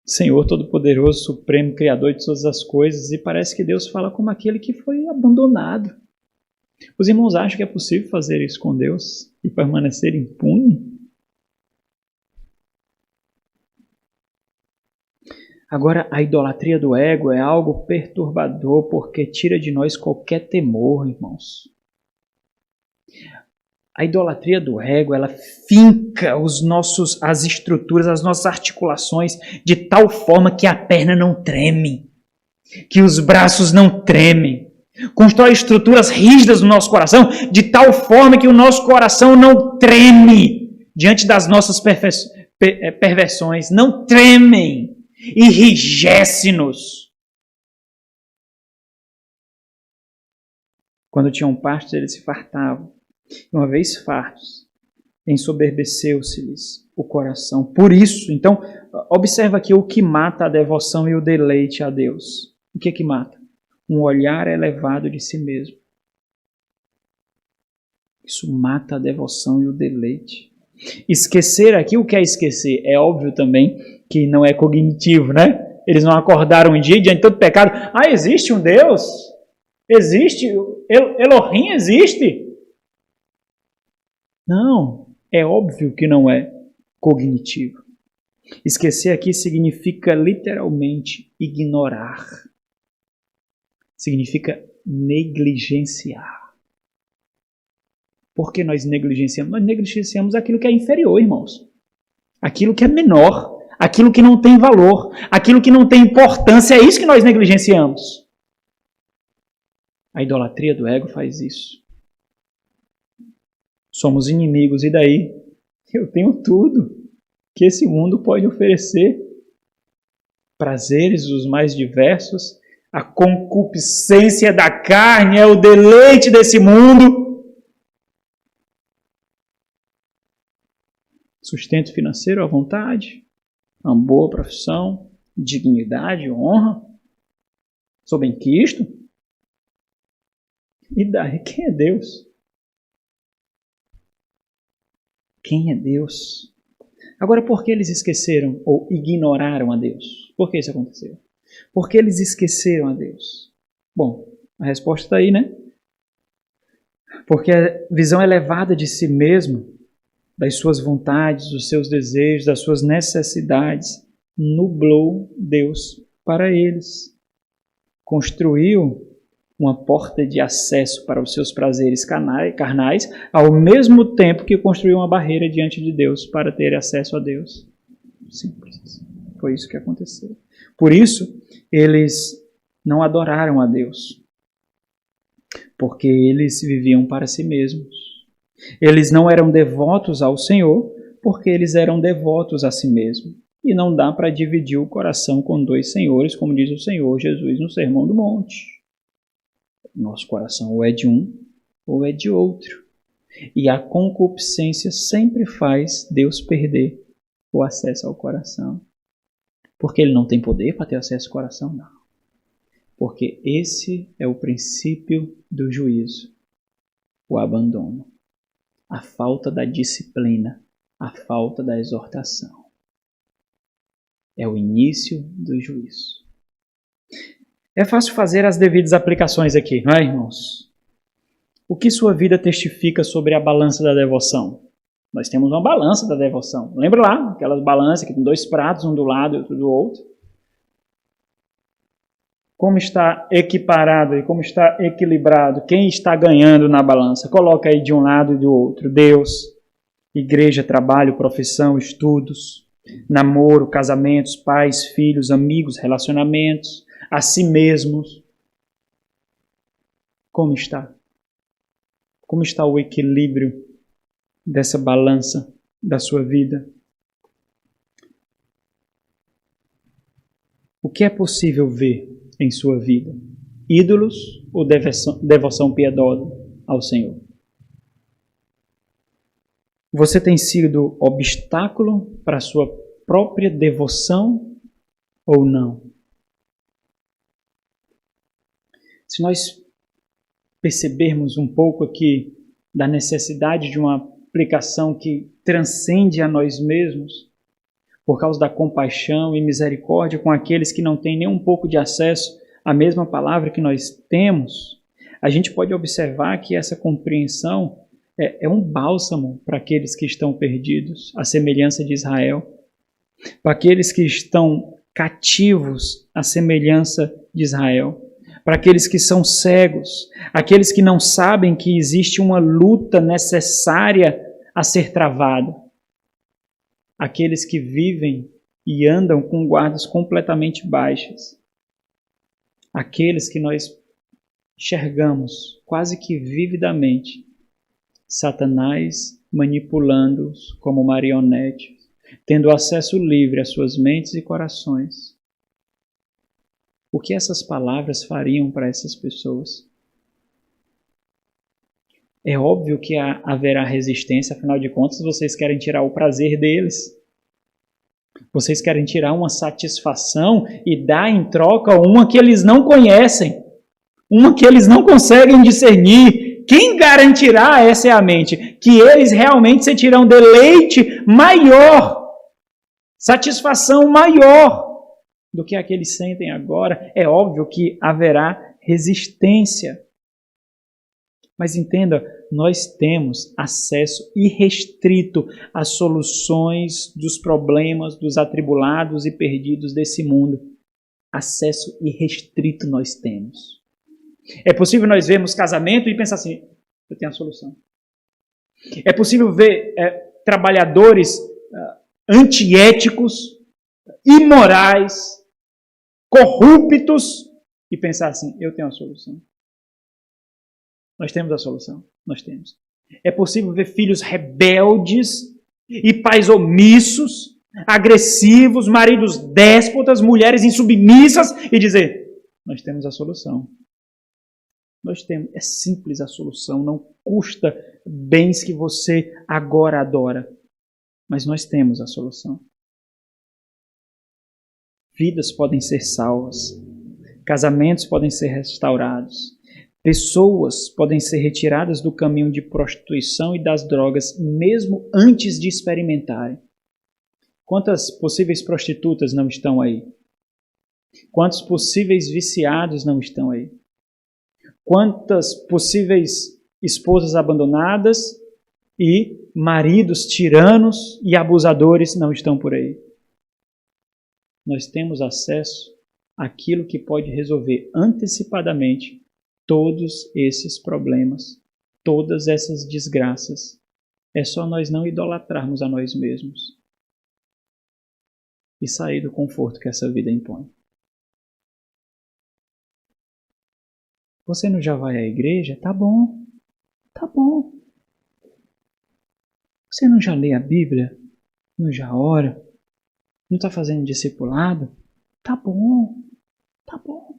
Senhor Todo-Poderoso, Supremo, Criador de todas as coisas, e parece que Deus fala como aquele que foi abandonado. Os irmãos acham que é possível fazer isso com Deus e permanecer impune? Agora, a idolatria do ego é algo perturbador porque tira de nós qualquer temor, irmãos. A idolatria do ego, ela finca as estruturas, as nossas articulações de tal forma que a perna não treme, que os braços não tremem. Constrói estruturas rígidas no nosso coração de tal forma que o nosso coração não treme diante das nossas perversões, não tremem. Enrijece-nos. Quando tinham pastos, eles se fartavam. Uma vez fartos, ensoberbeceu-se-lhes o coração. Por isso, então, observa aqui o que mata a devoção e o deleite a Deus. O que é que mata? Um olhar elevado de si mesmo. Isso mata a devoção e o deleite. Esquecer aqui, o que é esquecer? É óbvio também que não é cognitivo, né? Eles não acordaram um dia diante de todo pecado. Ah, existe um Deus? Existe? Elohim existe? Não, é óbvio que não é cognitivo. Esquecer aqui significa literalmente ignorar. Significa negligenciar. Por que nós negligenciamos? Nós negligenciamos aquilo que é inferior, irmãos. Aquilo que é menor. Aquilo que não tem valor. Aquilo que não tem importância. É isso que nós negligenciamos. A idolatria do ego faz isso. Somos inimigos. E daí? Eu tenho tudo que esse mundo pode oferecer. Prazeres os mais diversos. A concupiscência da carne é o deleite desse mundo. Sustento financeiro à vontade, uma boa profissão, dignidade, honra. Sou benquisto. E daí, quem é Deus? Quem é Deus? Agora, por que eles esqueceram ou ignoraram a Deus? Por que isso aconteceu? Por que eles esqueceram a Deus? Bom, a resposta está aí, né? Porque a visão elevada de si mesmo, das suas vontades, dos seus desejos, das suas necessidades, nublou Deus para eles. Construiu uma porta de acesso para os seus prazeres carnais, ao mesmo tempo que construiu uma barreira diante de Deus para ter acesso a Deus. Simples. Foi isso que aconteceu. Por isso, eles não adoraram a Deus, porque eles viviam para si mesmos. Eles não eram devotos ao Senhor, porque eles eram devotos a si mesmos. E não dá para dividir o coração com dois senhores, como diz o Senhor Jesus no Sermão do Monte. Nosso coração ou é de um ou é de outro. E a concupiscência sempre faz Deus perder o acesso ao coração. Porque ele não tem poder para ter acesso ao coração? Não. Porque esse é o princípio do juízo, o abandono. A falta da disciplina, a falta da exortação. É o início do juízo. É fácil fazer as devidas aplicações aqui, não é, irmãos? O que sua vida testifica sobre a balança da devoção? Nós temos uma balança da devoção. Lembra lá? Aquelas balanças que tem dois pratos, um do lado e outro do outro. Como está equiparado e como está equilibrado? Quem está ganhando na balança? Coloca aí de um lado e do outro. Deus, igreja, trabalho, profissão, estudos, namoro, casamentos, pais, filhos, amigos, relacionamentos, a si mesmos. Como está? Como está o equilíbrio dessa balança da sua vida? O que é possível ver em sua vida? Ídolos ou devoção piedosa ao Senhor? Você tem sido obstáculo para a sua própria devoção ou não? Se nós percebermos um pouco aqui da necessidade de uma aplicação que transcende a nós mesmos, por causa da compaixão e misericórdia com aqueles que não têm nem um pouco de acesso à mesma palavra que nós temos, a gente pode observar que essa compreensão é um bálsamo para aqueles que estão perdidos, à semelhança de Israel, para aqueles que estão cativos, à semelhança de Israel, para aqueles que são cegos, aqueles que não sabem que existe uma luta necessária a ser travada, aqueles que vivem e andam com guardas completamente baixas, aqueles que nós enxergamos quase que vividamente Satanás manipulando-os como marionetes, tendo acesso livre às suas mentes e corações. O que essas palavras fariam para essas pessoas? É óbvio que haverá resistência, afinal de contas, vocês querem tirar o prazer deles. Vocês querem tirar uma satisfação e dar em troca uma que eles não conhecem, uma que eles não conseguem discernir. Quem garantirá, essa é a mente, que eles realmente sentirão deleite maior, satisfação maior do que a que eles sentem agora? É óbvio que haverá resistência. Mas entenda, nós temos acesso irrestrito às soluções dos problemas, dos atribulados e perdidos desse mundo. Acesso irrestrito nós temos. É possível nós vermos casamento e pensar assim, eu tenho a solução. É possível ver trabalhadores antiéticos, imorais, corruptos e pensar assim, eu tenho a solução. Nós temos a solução, nós temos. É possível ver filhos rebeldes e pais omissos, agressivos, maridos déspotas, mulheres insubmissas e dizer, nós temos a solução. Nós temos, é simples a solução, não custa bens que você agora adora, mas nós temos a solução. Vidas podem ser salvas, casamentos podem ser restaurados, pessoas podem ser retiradas do caminho de prostituição e das drogas, mesmo antes de experimentarem. Quantas possíveis prostitutas não estão aí? Quantos possíveis viciados não estão aí? Quantas possíveis esposas abandonadas e maridos tiranos e abusadores não estão por aí? Nós temos acesso àquilo que pode resolver antecipadamente todos esses problemas, todas essas desgraças. É só nós não idolatrarmos a nós mesmos e sair do conforto que essa vida impõe. Você não já vai à igreja? Tá bom, tá bom. Você não já lê a Bíblia? Não já ora? Não está fazendo discipulado? Tá bom, tá bom.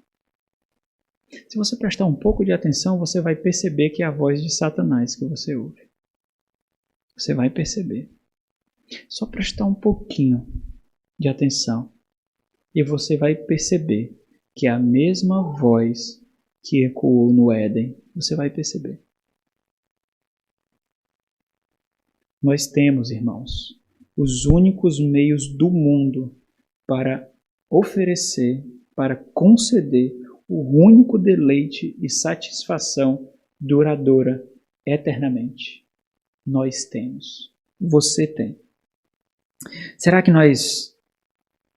Se você prestar um pouco de atenção, você vai perceber que é a voz de Satanás que você ouve. Você vai perceber. Só prestar um pouquinho de atenção e você vai perceber que é a mesma voz que ecoou no Éden. Você vai perceber. Nós temos, irmãos, os únicos meios do mundo para oferecer, para conceder o único deleite e satisfação duradoura eternamente. Nós temos. Você tem. Será que nós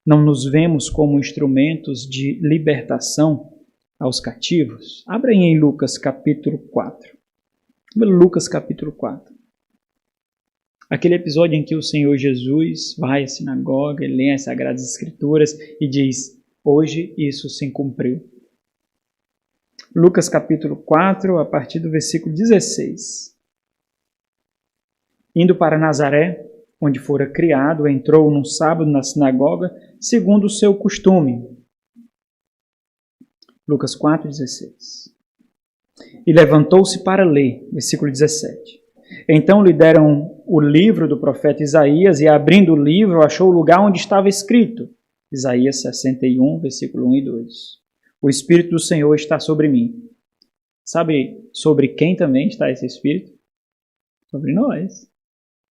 não nos vemos como instrumentos de libertação aos cativos? Abra aí em Lucas capítulo 4. Lucas capítulo 4. Aquele episódio em que o Senhor Jesus vai à sinagoga, ele lê as Sagradas Escrituras e diz, hoje isso se cumpriu. Lucas capítulo 4, a partir do versículo 16. Indo para Nazaré, onde fora criado, entrou num sábado na sinagoga, segundo o seu costume. Lucas 4, 16. E levantou-se para ler, versículo 17. Então lhe deram o livro do profeta Isaías, e abrindo o livro, achou o lugar onde estava escrito. Isaías 61, versículo 1 e 2. O Espírito do Senhor está sobre mim. Sabe sobre quem também está esse Espírito? Sobre nós.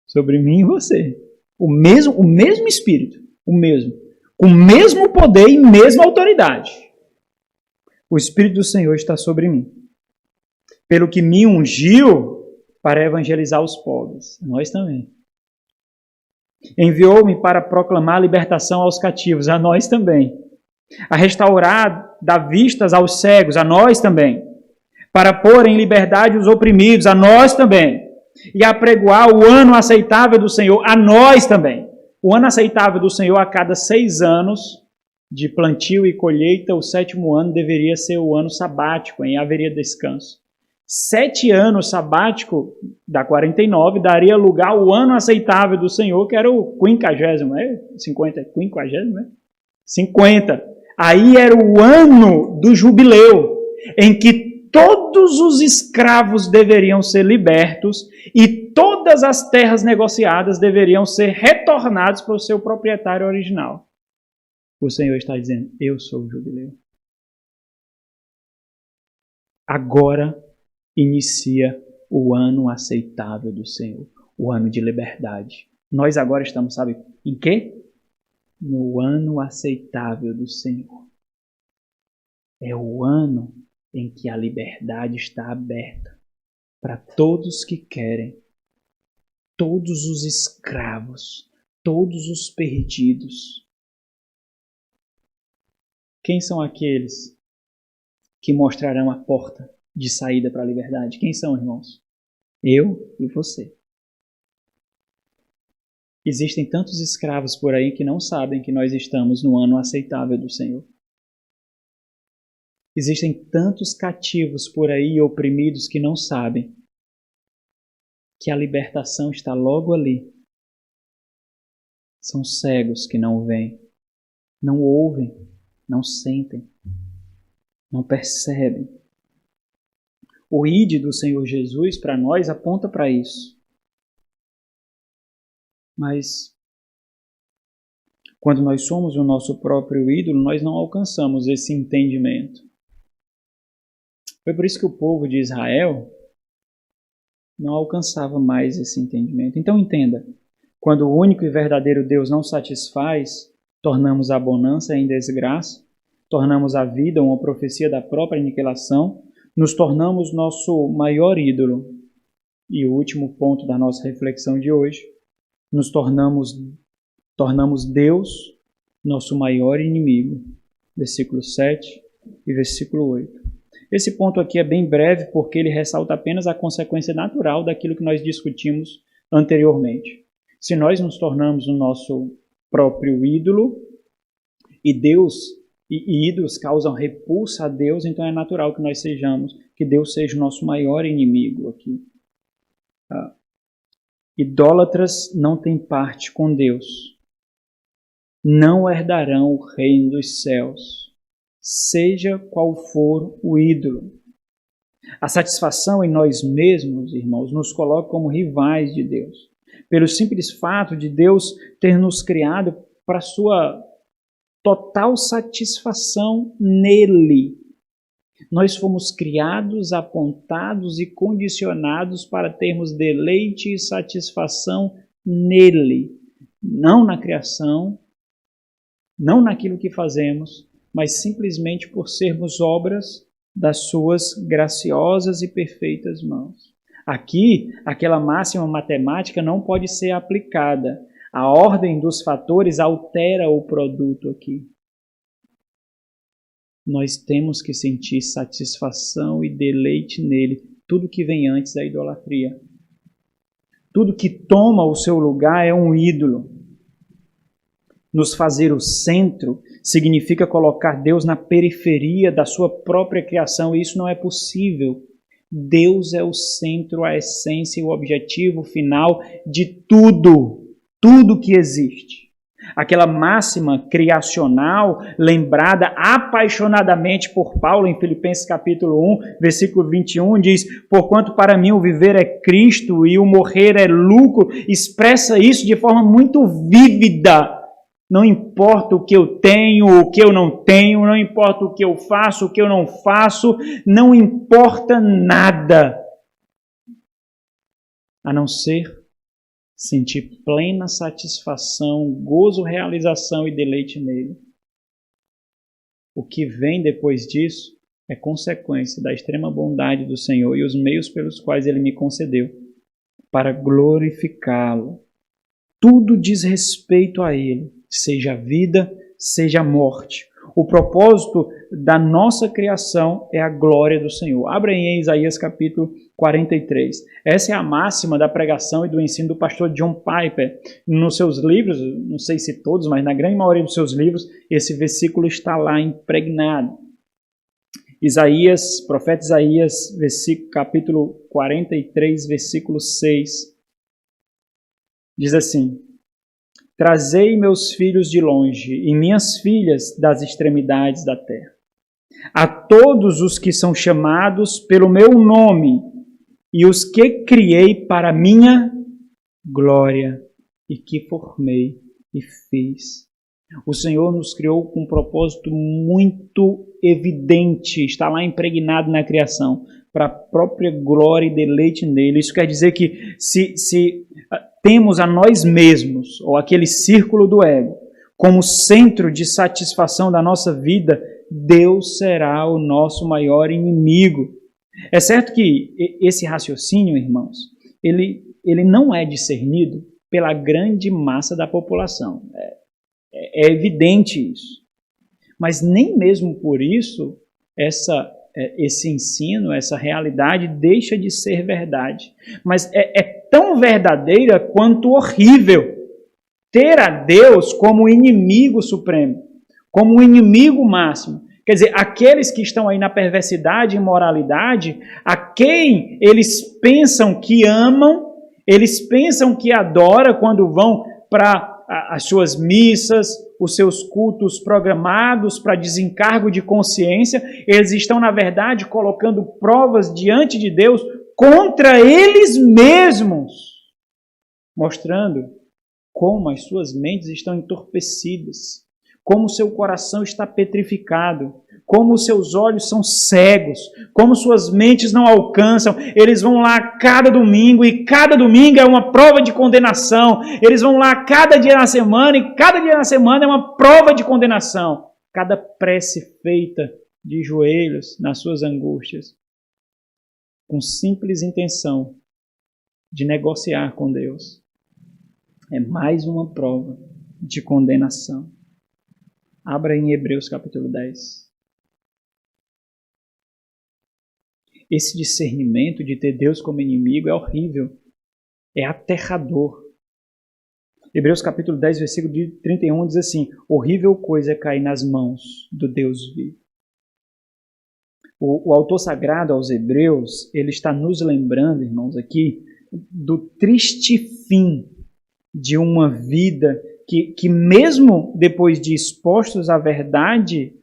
Sobre mim e você. O mesmo Espírito. O mesmo. Com o mesmo poder e mesma autoridade. O Espírito do Senhor está sobre mim. pelo que me ungiu para evangelizar os pobres. Nós também. Enviou-me para proclamar a libertação aos cativos. A nós também. A restaurar, dar vistas aos cegos. A nós também. Para pôr em liberdade os oprimidos. A nós também. E apregoar o ano aceitável do Senhor. A nós também. O ano aceitável do Senhor a cada 6 anos de plantio e colheita, o 7º ano deveria ser o ano sabático, em haveria descanso. 7 anos sabático, da 49, daria lugar ao ano aceitável do Senhor, que era o 50º, né? 50º, né? 50. Aí era o ano do jubileu, em que todos os escravos deveriam ser libertos e todas as terras negociadas deveriam ser retornadas para o seu proprietário original. O Senhor está dizendo, eu sou o jubileu. Agora inicia o ano aceitável do Senhor, o ano de liberdade. Nós agora estamos, sabe, em quê? No ano aceitável do Senhor. É o ano em que a liberdade está aberta para todos que querem, todos os escravos, todos os perdidos. Quem são aqueles que mostrarão a porta de saída para a liberdade? Quem são, irmãos? Eu e você. Existem tantos escravos por aí que não sabem que nós estamos no ano aceitável do Senhor. Existem tantos cativos por aí oprimidos que não sabem que a libertação está logo ali. São cegos que não veem, não ouvem, não sentem, não percebem. O ide do Senhor Jesus para nós aponta para isso. Mas quando nós somos o nosso próprio ídolo, nós não alcançamos esse entendimento. Foi por isso que o povo de Israel não alcançava mais esse entendimento. Então entenda, quando o único e verdadeiro Deus não satisfaz, tornamos a bonança em desgraça, tornamos a vida uma profecia da própria aniquilação, nos tornamos nosso maior ídolo. E o último ponto da nossa reflexão de hoje, nos tornamos Deus nosso maior inimigo. Versículo 7 e versículo 8. Esse ponto aqui é bem breve porque ele ressalta apenas a consequência natural daquilo que nós discutimos anteriormente. Se nós nos tornamos o nosso próprio ídolo e ídolos causam repulsa a Deus, então é natural que nós que Deus seja o nosso maior inimigo aqui. Idólatras não têm parte com Deus. Não herdarão o reino dos céus, seja qual for o ídolo. A satisfação em nós mesmos, irmãos, nos coloca como rivais de Deus. Pelo simples fato de Deus ter nos criado para sua total satisfação nele. Nós fomos criados, apontados e condicionados para termos deleite e satisfação nele. Não na criação, não naquilo que fazemos, mas simplesmente por sermos obras das suas graciosas e perfeitas mãos. Aqui, aquela máxima matemática não pode ser aplicada. A ordem dos fatores altera o produto aqui. Nós temos que sentir satisfação e deleite nele. Tudo que vem antes é idolatria. Tudo que toma o seu lugar é um ídolo. Nos fazer o centro significa colocar Deus na periferia da sua própria criação, e isso não é possível. Deus é o centro, a essência e o objetivo final de tudo que existe. Aquela máxima criacional, lembrada apaixonadamente por Paulo em Filipenses capítulo 1, versículo 21, diz: porquanto para mim o viver é Cristo e o morrer é lucro, expressa isso de forma muito vívida. Não importa o que eu tenho, o que eu não tenho, não importa o que eu faço, o que eu não faço, não importa nada, a não ser sentir plena satisfação, gozo, realização e deleite nele. O que vem depois disso é consequência da extrema bondade do Senhor e os meios pelos quais Ele me concedeu para glorificá-lo. Tudo diz respeito a Ele, seja a vida, seja a morte. O propósito da nossa criação é a glória do Senhor. Abra em Isaías capítulo 43. Essa é a máxima da pregação e do ensino do pastor John Piper. Nos seus livros, não sei se todos, mas na grande maioria dos seus livros, esse versículo está lá impregnado. Isaías, profeta Isaías, capítulo 43, versículo 6, diz assim: Trazei meus filhos de longe e minhas filhas das extremidades da terra. A todos os que são chamados pelo meu nome e os que criei para minha glória e que formei e fiz. O Senhor nos criou com um propósito muito evidente, está lá impregnado na criação, para a própria glória e deleite nele. Isso quer dizer que se temos a nós mesmos, ou aquele círculo do ego, como centro de satisfação da nossa vida, Deus será o nosso maior inimigo. É certo que esse raciocínio, irmãos, ele não é discernido pela grande massa da população. É evidente isso. Mas nem mesmo por isso esse ensino, essa realidade deixa de ser verdade. Mas é tão verdadeira quanto horrível ter a Deus como inimigo supremo, como um inimigo máximo. Quer dizer, aqueles que estão aí na perversidade e imoralidade, a quem eles pensam que amam, eles pensam que adoram quando vão para as suas missas, os seus cultos programados para desencargo de consciência, eles estão, na verdade, colocando provas diante de Deus contra eles mesmos, mostrando como as suas mentes estão entorpecidas, como o seu coração está petrificado, como os seus olhos são cegos, como suas mentes não alcançam. Eles vão lá cada domingo, e cada domingo é uma prova de condenação. Eles vão lá cada dia na semana, e cada dia na semana é uma prova de condenação. Cada prece feita de joelhos nas suas angústias, com simples intenção de negociar com Deus, é mais uma prova de condenação. Abra em Hebreus capítulo 10. Esse discernimento de ter Deus como inimigo é horrível, é aterrador. Hebreus capítulo 10, versículo 31 diz assim: horrível coisa é cair nas mãos do Deus vivo. O autor sagrado aos Hebreus, ele está nos lembrando, irmãos, aqui, do triste fim de uma vida que mesmo depois de expostos à verdade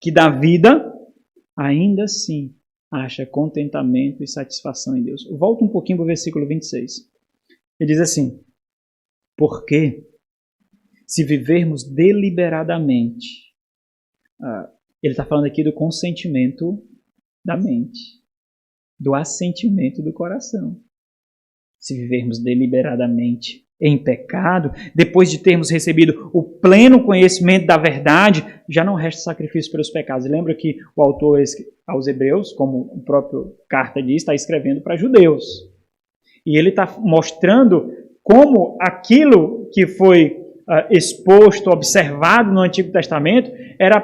que dá vida, ainda assim acha contentamento e satisfação em Deus. Volta um pouquinho para o versículo 26. Ele diz assim: porque se vivermos deliberadamente, ele está falando aqui do consentimento da mente, do assentimento do coração. Se vivermos deliberadamente em pecado, depois de termos recebido o pleno conhecimento da verdade, já não resta sacrifício pelos pecados. Lembra que o autor aos Hebreus, como o próprio carta diz, está escrevendo para judeus. E ele está mostrando como aquilo que foi exposto, observado no Antigo Testamento, era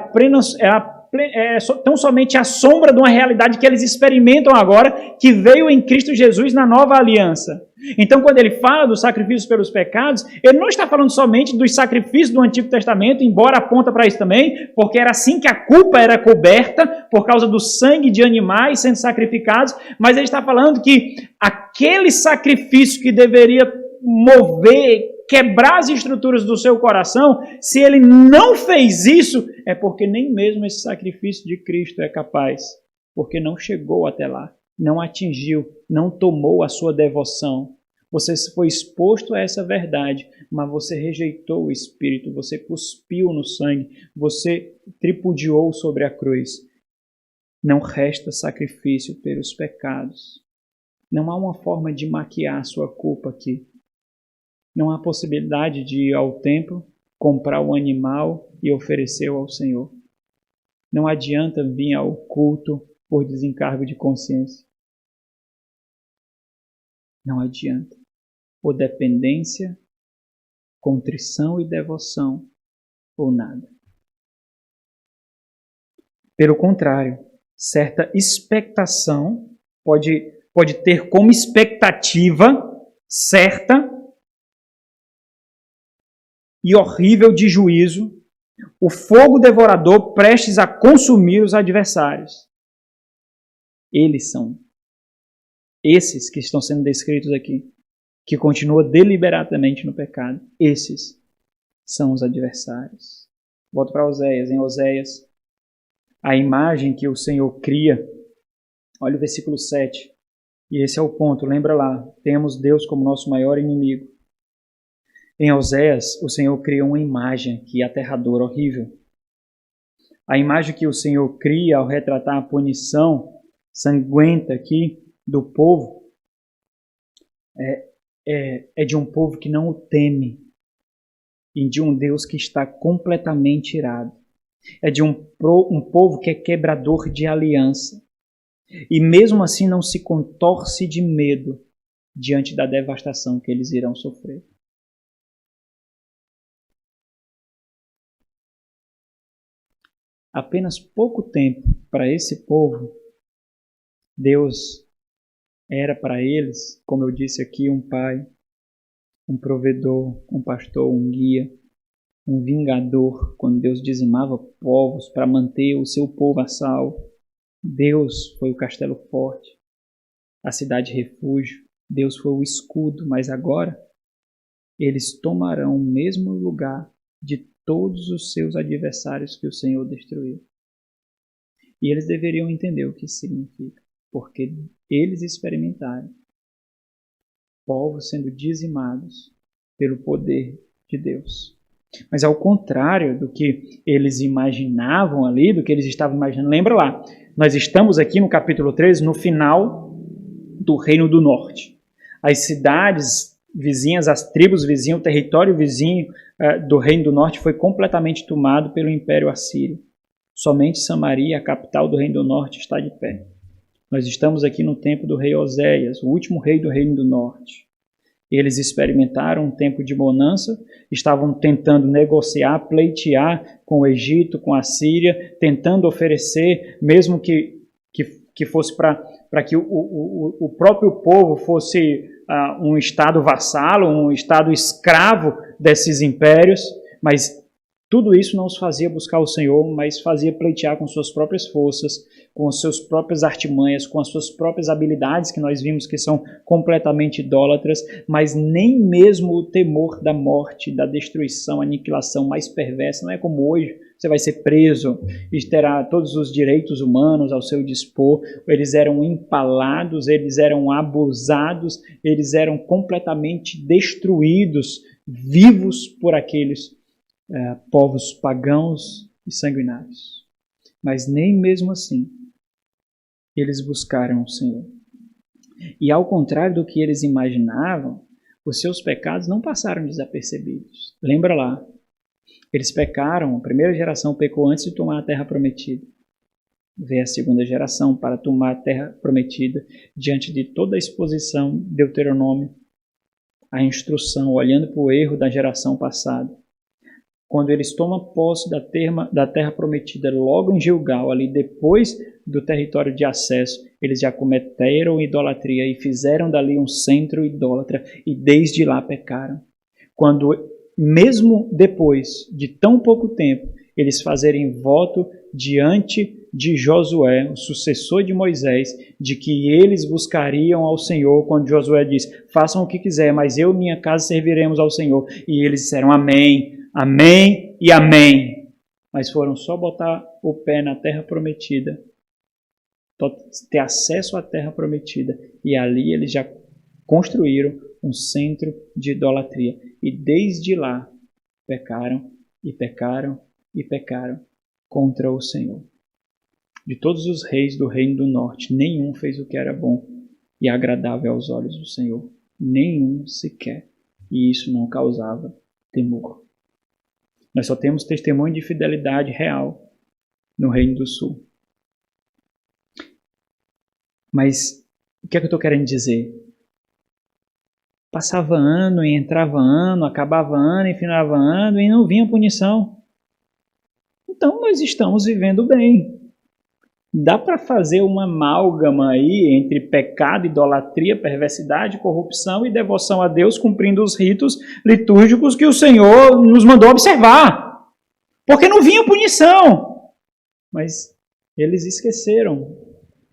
tão somente a sombra de uma realidade que eles experimentam agora, que veio em Cristo Jesus na nova aliança. Então, quando ele fala dos sacrifícios pelos pecados, ele não está falando somente dos sacrifícios do Antigo Testamento, embora aponta para isso também, porque era assim que a culpa era coberta, por causa do sangue de animais sendo sacrificados, mas ele está falando que aquele sacrifício que deveria mover, quebrar as estruturas do seu coração, se ele não fez isso, é porque nem mesmo esse sacrifício de Cristo é capaz, porque não chegou até lá, não atingiu, não tomou a sua devoção. Você foi exposto a essa verdade, mas você rejeitou o Espírito, você cuspiu no sangue, você tripudiou sobre a cruz. Não resta sacrifício pelos pecados. Não há uma forma de maquiar a sua culpa aqui. Não há possibilidade de ir ao templo, comprar um animal e oferecê-lo ao Senhor. Não adianta vir ao culto por desencargo de consciência. Não adianta. Ou dependência, contrição e devoção, ou nada. Pelo contrário, certa expectação pode ter como expectativa certa e horrível de juízo o fogo devorador prestes a consumir os adversários. Eles são esses que estão sendo descritos aqui, que continuam deliberadamente no pecado. Esses são os adversários. Volto para Oséias. Em Oséias, a imagem que o Senhor cria, olha o versículo 7, e esse é o ponto, lembra lá, temos Deus como nosso maior inimigo. Em Oséias, o Senhor cria uma imagem que é aterradora, horrível. A imagem que o Senhor cria ao retratar a punição sanguenta aqui do povo é de um povo que não o teme e de um Deus que está completamente irado. É de um povo que é quebrador de aliança e mesmo assim não se contorce de medo diante da devastação que eles irão sofrer. Apenas pouco tempo para esse povo, Deus era para eles, como eu disse aqui, um pai, um provedor, um pastor, um guia, um vingador. Quando Deus dizimava povos para manter o seu povo a salvo, Deus foi o castelo forte, a cidade refúgio, Deus foi o escudo, mas agora eles tomarão o mesmo lugar de todos os seus adversários que o Senhor destruiu. E eles deveriam entender o que isso significa, porque eles experimentaram povos sendo dizimados pelo poder de Deus. Mas ao contrário do que eles imaginavam ali, do que eles estavam imaginando, lembra lá, nós estamos aqui no capítulo 13, no final do Reino do Norte. As cidades vizinhas, as tribos vizinhas, o território vizinho do Reino do Norte foi completamente tomado pelo Império Assírio. Somente Samaria, a capital do Reino do Norte, está de pé. Nós estamos aqui no tempo do rei Oséias, o último rei do Reino do Norte. Eles experimentaram um tempo de bonança, estavam tentando negociar, pleitear com o Egito, com a Síria, tentando oferecer, mesmo que fosse para que o próprio povo fosse um estado vassalo, um estado escravo desses impérios, mas tudo isso não os fazia buscar o Senhor, mas fazia pleitear com suas próprias forças, com as suas próprias artimanhas, com as suas próprias habilidades, que nós vimos que são completamente idólatras, mas nem mesmo o temor da morte, da destruição, aniquilação mais perversa, não é como hoje, você vai ser preso e terá todos os direitos humanos ao seu dispor. Eles eram empalados, eles eram abusados, eles eram completamente destruídos, vivos por aqueles povos pagãos e sanguinários. Mas nem mesmo assim eles buscaram o Senhor. E ao contrário do que eles imaginavam, os seus pecados não passaram desapercebidos. Lembra lá, eles pecaram, a primeira geração pecou antes de tomar a terra prometida. Veio a segunda geração para tomar a terra prometida diante de toda a exposição de Deuteronômio, a instrução, olhando para o erro da geração passada. Quando eles tomam posse da terra prometida, logo em Gilgal, ali depois do território de acesso, eles já cometeram idolatria e fizeram dali um centro idólatra e desde lá pecaram. Quando, mesmo depois de tão pouco tempo, eles fazerem voto diante de Josué, o sucessor de Moisés, de que eles buscariam ao Senhor, quando Josué diz, façam o que quiser, mas eu e minha casa serviremos ao Senhor. E eles disseram amém, amém e amém. Mas foram só botar o pé na terra prometida, ter acesso à terra prometida, e ali eles já construíram um centro de idolatria. E desde lá pecaram e pecaram e pecaram contra o Senhor. De todos os reis do Reino do Norte, nenhum fez o que era bom e agradável aos olhos do Senhor. Nenhum sequer. E isso não causava temor. Nós só temos testemunho de fidelidade real no Reino do Sul. Mas o que é que eu estou querendo dizer? Passava ano e entrava ano, acabava ano e finava ano e não vinha punição. Então nós estamos vivendo bem. Dá para fazer uma amálgama aí entre pecado, idolatria, perversidade, corrupção e devoção a Deus, cumprindo os ritos litúrgicos que o Senhor nos mandou observar. Porque não vinha punição. Mas eles esqueceram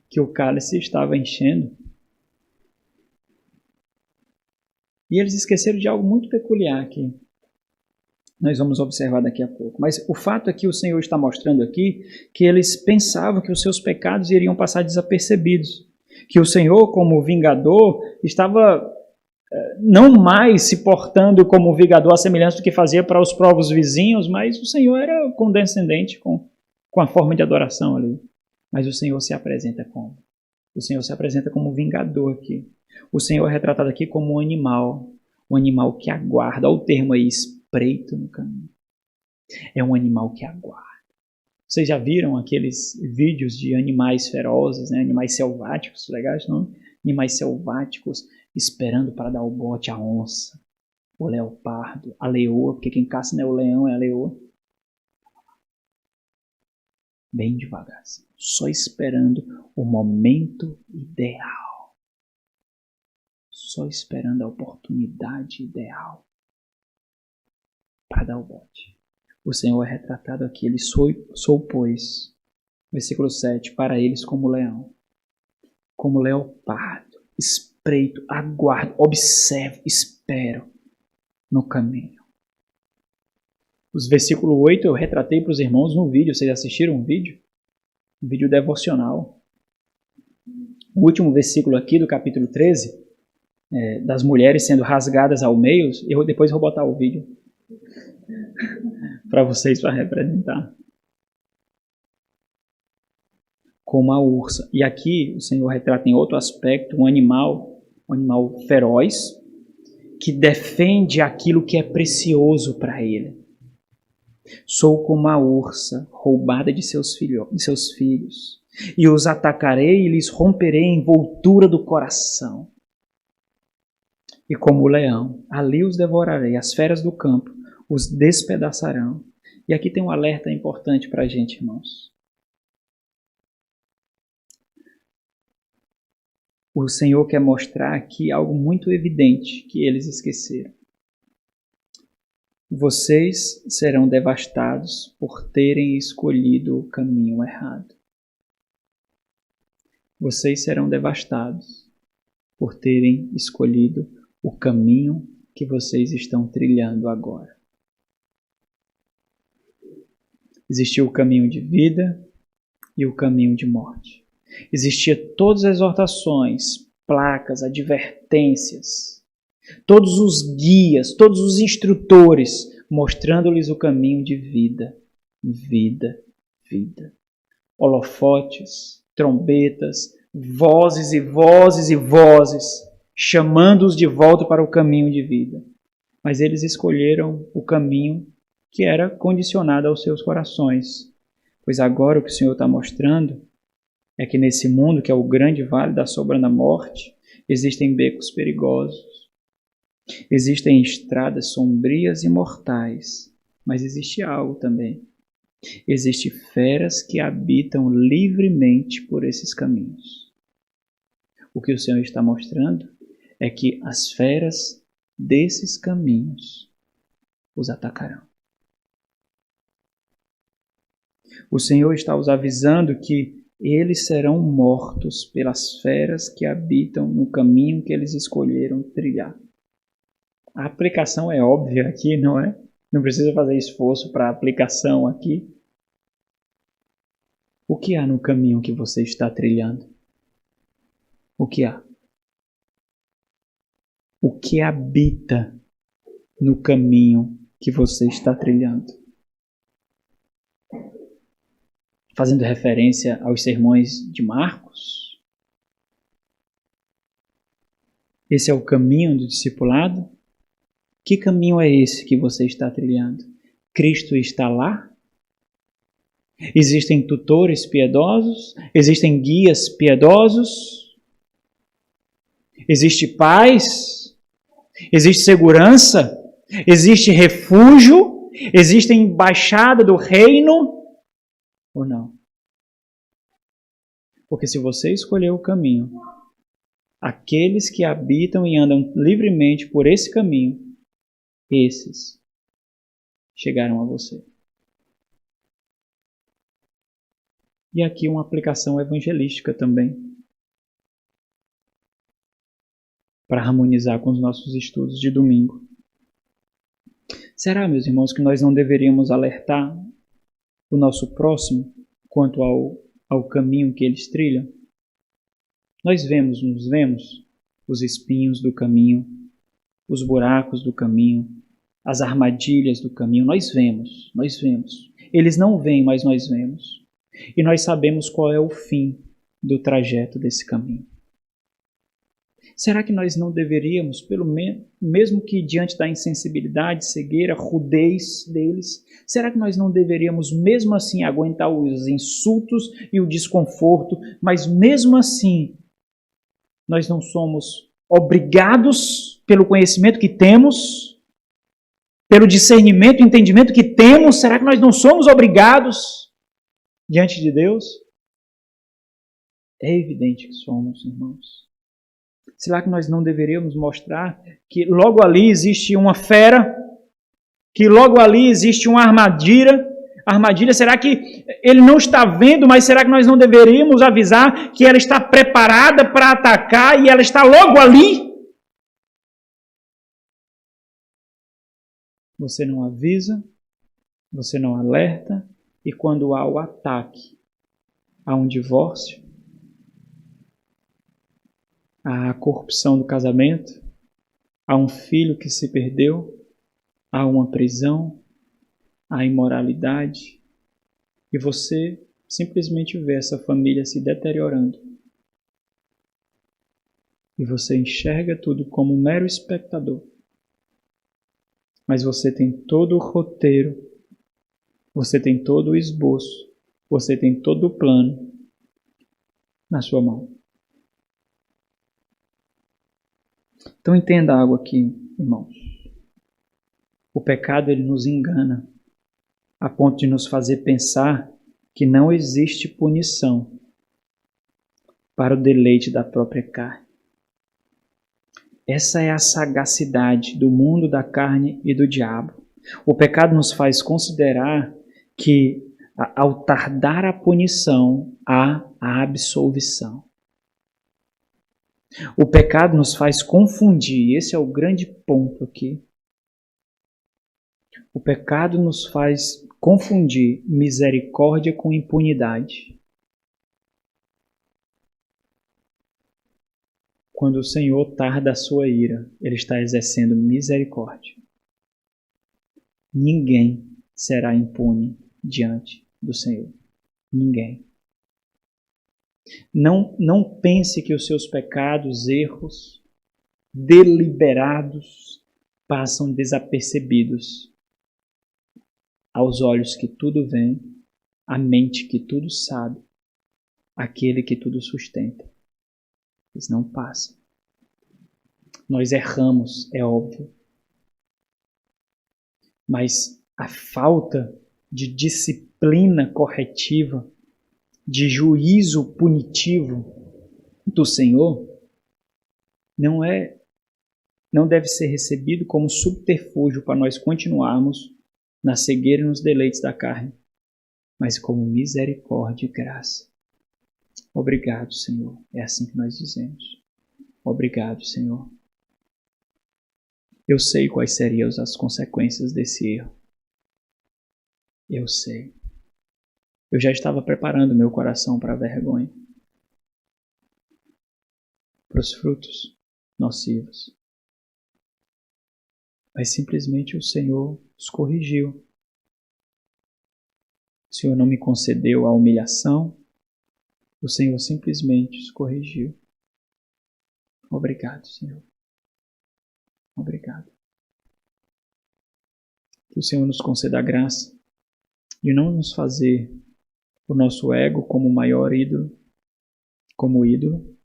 que o cálice estava enchendo. E eles esqueceram de algo muito peculiar aqui. Nós vamos observar daqui a pouco. Mas o fato é que o Senhor está mostrando aqui que eles pensavam que os seus pecados iriam passar desapercebidos. Que o Senhor, como vingador, estava não mais se portando como vingador à semelhança do que fazia para os povos vizinhos, mas o Senhor era condescendente com a forma de adoração ali. Mas o Senhor se apresenta como? O Senhor se apresenta como vingador aqui. O Senhor é retratado aqui como um animal que aguarda. Olha o termo aí, espreito no caminho. É um animal que aguarda. Vocês já viram aqueles vídeos de animais ferozes, né? Animais selváticos, legais, não? Animais selváticos esperando para dar o bote à onça, o leopardo, a leoa, porque quem caça não é o leão, é a leoa. Bem devagar, assim, só esperando o momento ideal. Só esperando a oportunidade ideal para dar o bote. O Senhor é retratado aqui, ele sou, pois, versículo 7, para eles como leão, como leopardo, espreito, aguardo, observo, espero no caminho. Os versículo 8 eu retratei para os irmãos no vídeo, vocês assistiram o vídeo? Um vídeo devocional. O último versículo aqui do capítulo 13, das mulheres sendo rasgadas ao meio, depois eu vou botar o vídeo para vocês, para representar. Como a ursa. E aqui o Senhor retrata em outro aspecto um animal feroz, que defende aquilo que é precioso para ele. Sou como a ursa, roubada de seus filhos, e os atacarei e lhes romperei a envoltura do coração. E como o leão, ali os devorarei, as feras do campo os despedaçarão. E aqui tem um alerta importante para a gente, irmãos. O Senhor quer mostrar aqui algo muito evidente que eles esqueceram. Vocês serão devastados por terem escolhido o caminho errado. Vocês serão devastados por terem escolhido o caminho que vocês estão trilhando agora. Existia o caminho de vida e o caminho de morte. Existia todas as exortações, placas, advertências, todos os guias, todos os instrutores, mostrando-lhes o caminho de vida, vida, vida. Holofotes, trombetas, vozes e vozes e vozes, chamando-os de volta para o caminho de vida. Mas eles escolheram o caminho que era condicionado aos seus corações. Pois agora o que o Senhor está mostrando é que nesse mundo, que é o grande vale da sombra da morte, existem becos perigosos, existem estradas sombrias e mortais, mas existe algo também. Existem feras que habitam livremente por esses caminhos. O que o Senhor está mostrando é que as feras desses caminhos os atacarão. O Senhor está os avisando que eles serão mortos pelas feras que habitam no caminho que eles escolheram trilhar. A aplicação é óbvia aqui, não é? Não precisa fazer esforço para a aplicação aqui. O que há no caminho que você está trilhando? O que há? O que habita no caminho que você está trilhando? Fazendo referência aos sermões de Marcos? Esse é o caminho do discipulado? Que caminho é esse que você está trilhando? Cristo está lá? Existem tutores piedosos, existem guias piedosos, existe paz, existe segurança, existe refúgio, existe embaixada do reino, ou não? Porque se você escolher o caminho, aqueles que habitam e andam livremente por esse caminho, esses chegaram a você. E aqui uma aplicação evangelística também, para harmonizar com os nossos estudos de domingo. Será, meus irmãos, que nós não deveríamos alertar o nosso próximo quanto ao caminho que eles trilham? Nos vemos os espinhos do caminho, os buracos do caminho, as armadilhas do caminho, nós vemos. Eles não veem, mas nós vemos. E nós sabemos qual é o fim do trajeto desse caminho. Será que nós não deveríamos, pelo menos, mesmo que diante da insensibilidade, cegueira, rudez deles, será que nós não deveríamos mesmo assim aguentar os insultos e o desconforto, mas mesmo assim nós não somos obrigados pelo conhecimento que temos, pelo discernimento e entendimento que temos, será que nós não somos obrigados diante de Deus? É evidente que somos, irmãos. Será que nós não deveríamos mostrar que logo ali existe uma fera, que logo ali existe uma armadilha? Será que ele não está vendo, mas será que nós não deveríamos avisar que ela está preparada para atacar e ela está logo ali? Você não avisa, você não alerta, e quando há o ataque, há um divórcio, há a corrupção do casamento, há um filho que se perdeu, há uma prisão, há imoralidade, e você simplesmente vê essa família se deteriorando. E você enxerga tudo como um mero espectador. Mas você tem todo o roteiro, você tem todo o esboço, você tem todo o plano na sua mão. Então entenda algo aqui, irmãos. O pecado, ele nos engana a ponto de nos fazer pensar que não existe punição para o deleite da própria carne. Essa é a sagacidade do mundo da carne e do diabo. O pecado nos faz considerar que ao tardar a punição, há a absolvição. O pecado nos faz confundir, esse é o grande ponto aqui. O pecado nos faz confundir misericórdia com impunidade. Quando o Senhor tarda a sua ira, Ele está exercendo misericórdia. Ninguém será impune diante do Senhor. Ninguém. Não pense que os seus pecados, erros, deliberados, passam desapercebidos aos olhos que tudo vê, à mente que tudo sabe, àquele que tudo sustenta. Eles não passam. Nós erramos, é óbvio. Mas a falta de disciplina corretiva, de juízo punitivo do Senhor, não deve ser recebido como subterfúgio para nós continuarmos na cegueira e nos deleites da carne, mas como misericórdia e graça. Obrigado, Senhor. É assim que nós dizemos. Obrigado, Senhor. Eu sei quais seriam as consequências desse erro. Eu sei. Eu já estava preparando meu coração para a vergonha, para os frutos nocivos. Mas simplesmente o Senhor os corrigiu. O Senhor não me concedeu a humilhação, o Senhor simplesmente os corrigiu. Obrigado, Senhor. Obrigado. Que o Senhor nos conceda a graça de não nos fazer o nosso ego como o maior ídolo, como ídolo,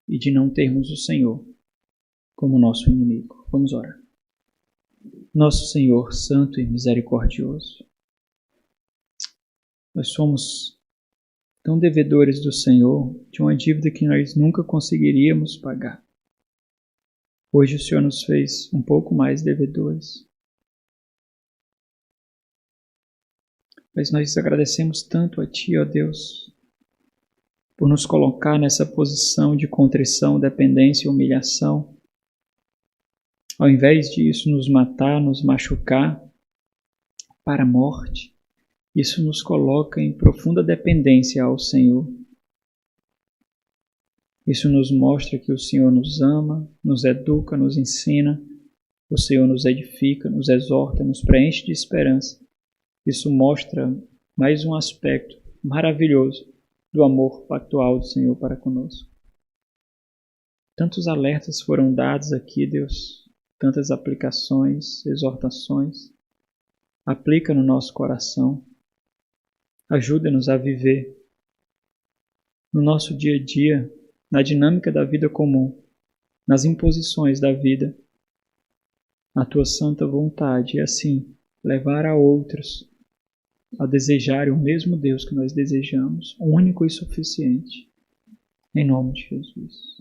e de não termos o Senhor como nosso inimigo. Vamos orar. Nosso Senhor santo e misericordioso, nós somos tão devedores do Senhor de uma dívida que nós nunca conseguiríamos pagar. Hoje o Senhor nos fez um pouco mais devedores. Mas nós agradecemos tanto a Ti, ó Deus, por nos colocar nessa posição de contrição, dependência e humilhação. Ao invés de isso nos matar, nos machucar para a morte, isso nos coloca em profunda dependência ao Senhor. Isso nos mostra que o Senhor nos ama, nos educa, nos ensina, o Senhor nos edifica, nos exorta, nos preenche de esperança. Isso mostra mais um aspecto maravilhoso do amor pactual do Senhor para conosco. Tantos alertas foram dados aqui, Deus, tantas aplicações, exortações. Aplica no nosso coração. Ajuda-nos a viver no nosso dia a dia, na dinâmica da vida comum, nas imposições da vida, a Tua santa vontade e assim levar a outros a desejarem o mesmo Deus que nós desejamos, único e suficiente. Em nome de Jesus.